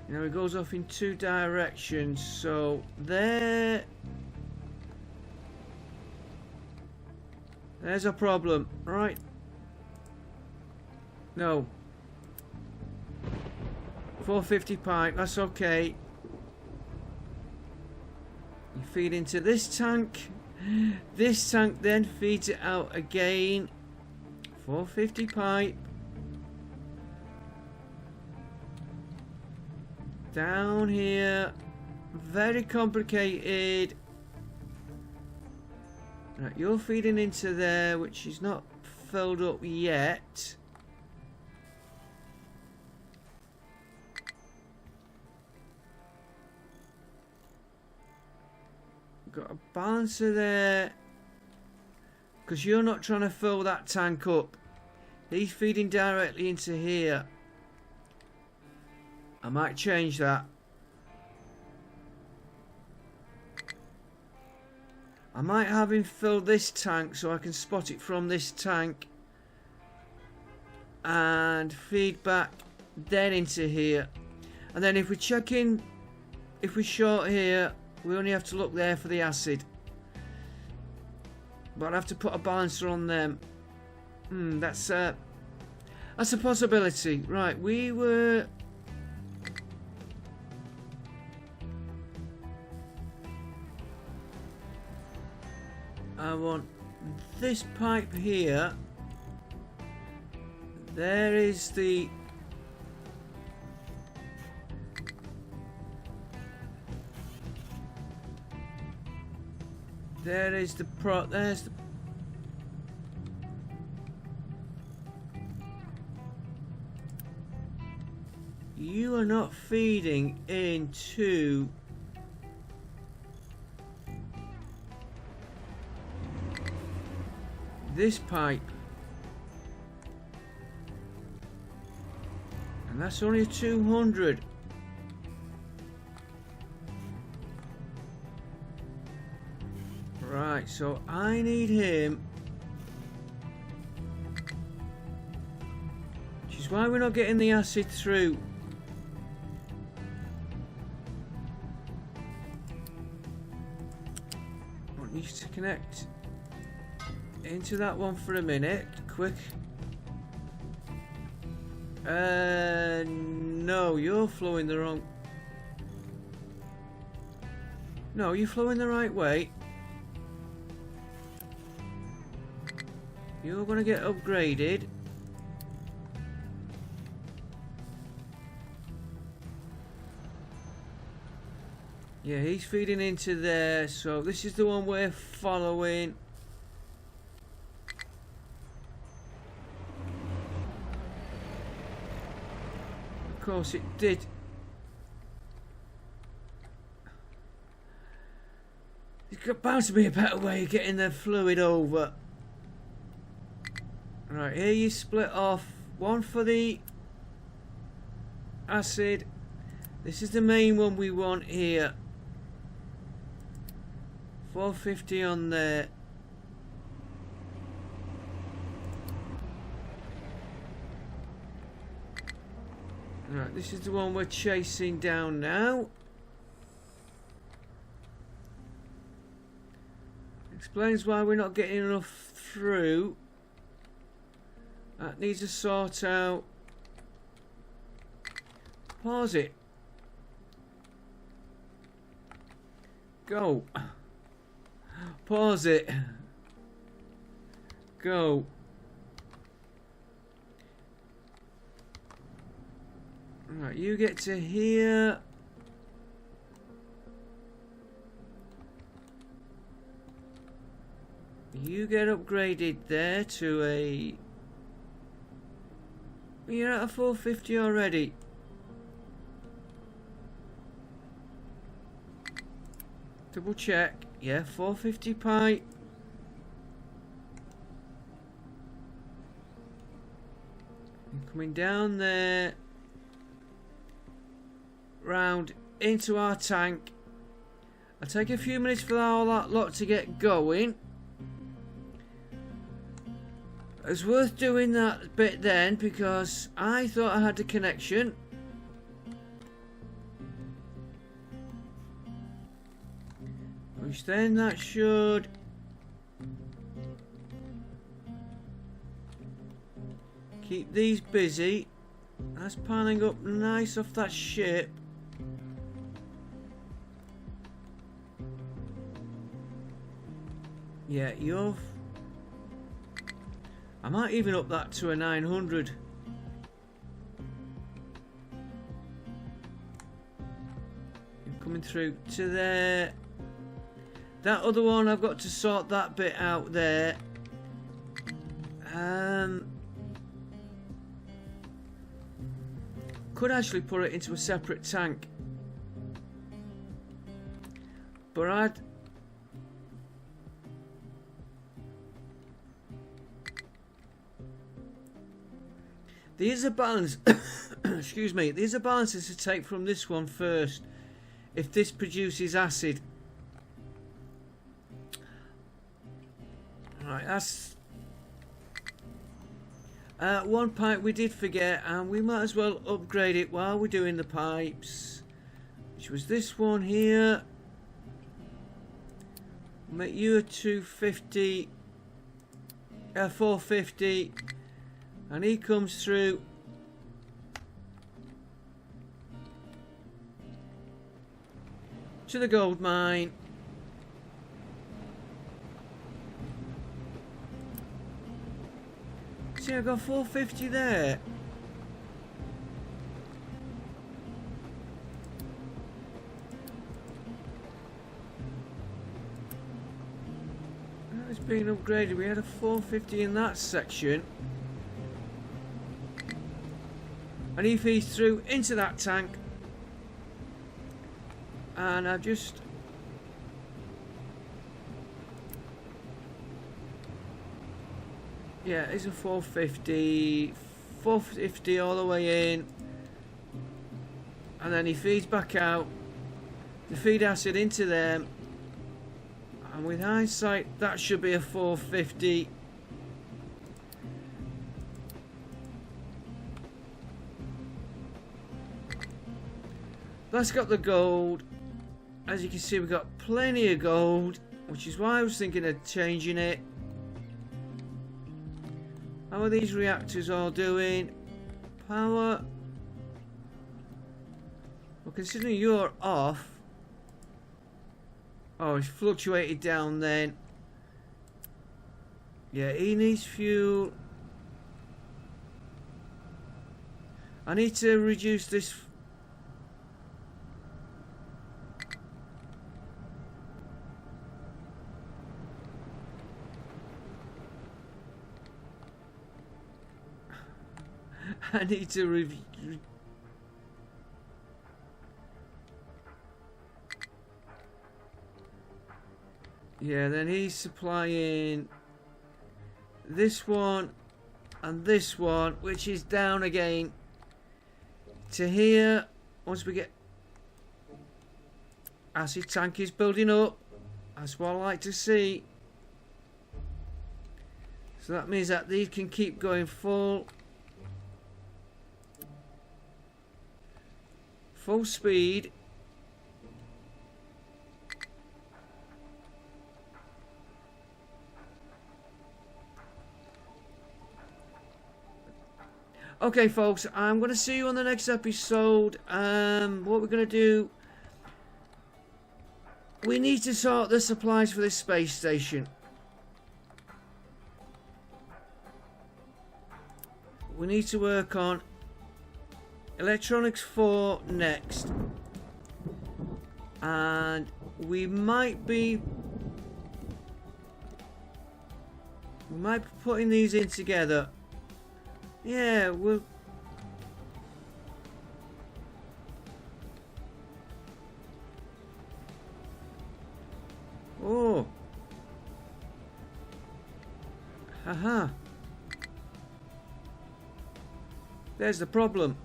You know, it goes off in 2 directions. So there's a problem, right? No. 450 pipe, that's okay. You feed into this tank. This tank then feeds it out again. 450 pipe. Down here. Very complicated. Right, you're feeding into there, which is not filled up yet. Got a balancer there, because you're not trying to fill that tank up. He's feeding directly into here. I might change that. I might have him fill this tank so I can spot it from this tank and feed back then into here. And then if we check in, if we're short here, we only have to look there for the acid. But I'd have to put a balancer on them. That's a possibility. Right, we were... I want this pipe here. There is the... There is the there's the... You are not feeding into... this pipe. And that's only 200. Right, so I need him. Which is why we're not getting the acid through. I want you to connect into that one for a minute, quick. No, you're flowing the wrong... No, you're flowing the right way. You're gonna get upgraded. Yeah, he's feeding into there, so this is the one we're following. Of course it did. There's bound to be a better way of getting the fluid over. Right, here you split off. One for the acid. This is the main one we want here. 450 on there. Right, this is the one we're chasing down now. Explains why we're not getting enough through. That needs to sort out. Pause it. Go. Pause it. Go. Right, you get to here. You get upgraded there to a... You're at a 450 already. Double check. Yeah, 450 pipe. And coming down there. Round into our tank. It'll take a few minutes for all that lot to get going. It's worth doing that bit then because I thought I had the connection. Which then that should keep these busy. That's piling up nice off that ship. Yeah, you're... I might even up that to a 900. You're coming through to there. That other one, I've got to sort that bit out there. Could actually put it into a separate tank. But I'd... There's a balance. Excuse me. There's a balance to take from this one first. If this produces acid, Right, that's one pipe we did forget, and we might as well upgrade it while we're doing the pipes, which was this one here. Make you a 250, 450, and he comes through to the gold mine. See, I got 450 there. It's been upgraded. We had a 450 in that section, and he feeds through into that tank, and I've just it's a 450 all the way in, and then he feeds back out the feed acid into them, and with hindsight that should be a 450. That's got the gold. As you can see, we've got plenty of gold, which is why I was thinking of changing it. How are these reactors all doing? Power. Well, considering you're off. Oh, it's fluctuated down then. Yeah, he needs fuel. I need to reduce this. I need to review. Yeah, then he's supplying this one and this one, which is down again to here. Once we get acid tank is building up. That's what I like to see. So that means that these can keep going full speed. Okay, folks, I'm going to see you on the next episode. What we're going to do, we need to sort the supplies for this space station. We need to work on electronics 4 next, and we might be putting these in together. Yeah, we'll. Oh. Haha. There's the problem.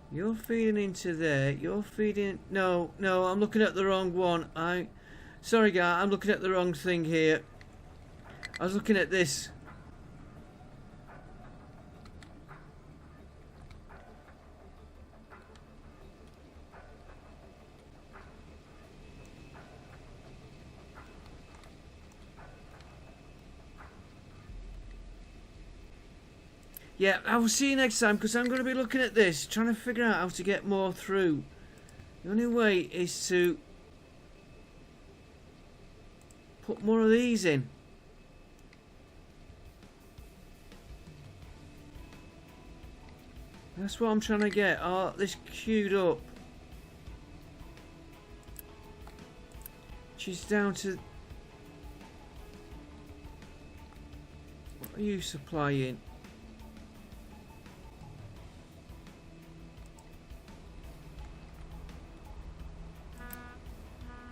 You're feeding into there. You're feeding. No, I'm looking at the wrong one. Sorry, guy. I'm looking at the wrong thing here. I was looking at this. Yeah, I will see you next time, because I'm going to be looking at this, trying to figure out how to get more through. The only way is to put more of these in. That's what I'm trying to get. Oh, this queued up. She's down to... What are you supplying?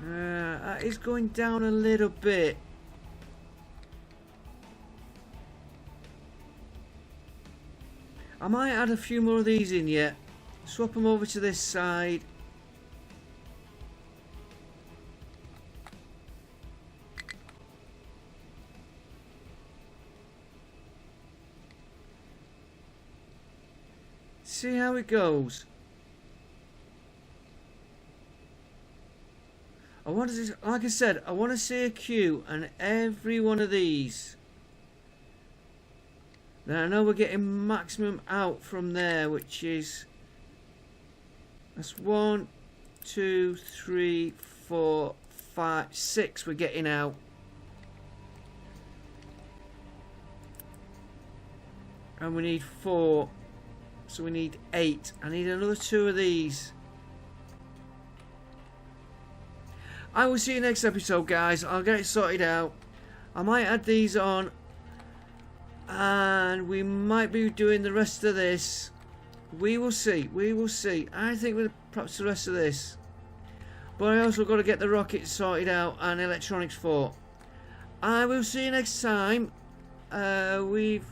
That is going down a little bit. I might add a few more of these in yet. Swap them over to this side. See how it goes. I want to, like I said, I want to see a queue on every one of these. Now I know we're getting maximum out from there, which is, that's 1, 2, 3, 4, 5, 6 we're getting out. And we need 4, so we need 8. I need another 2 of these. I will see you next episode, guys. I'll get it sorted out. I might add these on, and we might be doing the rest of this. We will see. We will see. I think we'll perhaps the rest of this. But I also got to get the rocket sorted out and electronics for. I will see you next time. We've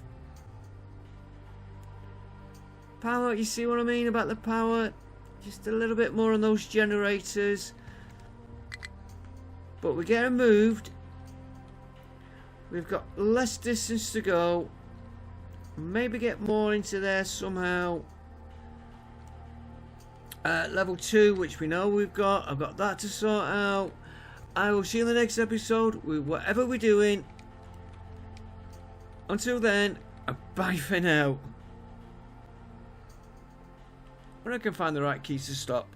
power. You see what I mean about the power? Just a little bit more on those generators. But we're getting moved. We've got less distance to go. Maybe get more into there somehow. Level 2, which we know we've got. I've got that to sort out. I will see you in the next episode with whatever we're doing. Until then, bye for now. When I can find the right keys to stop.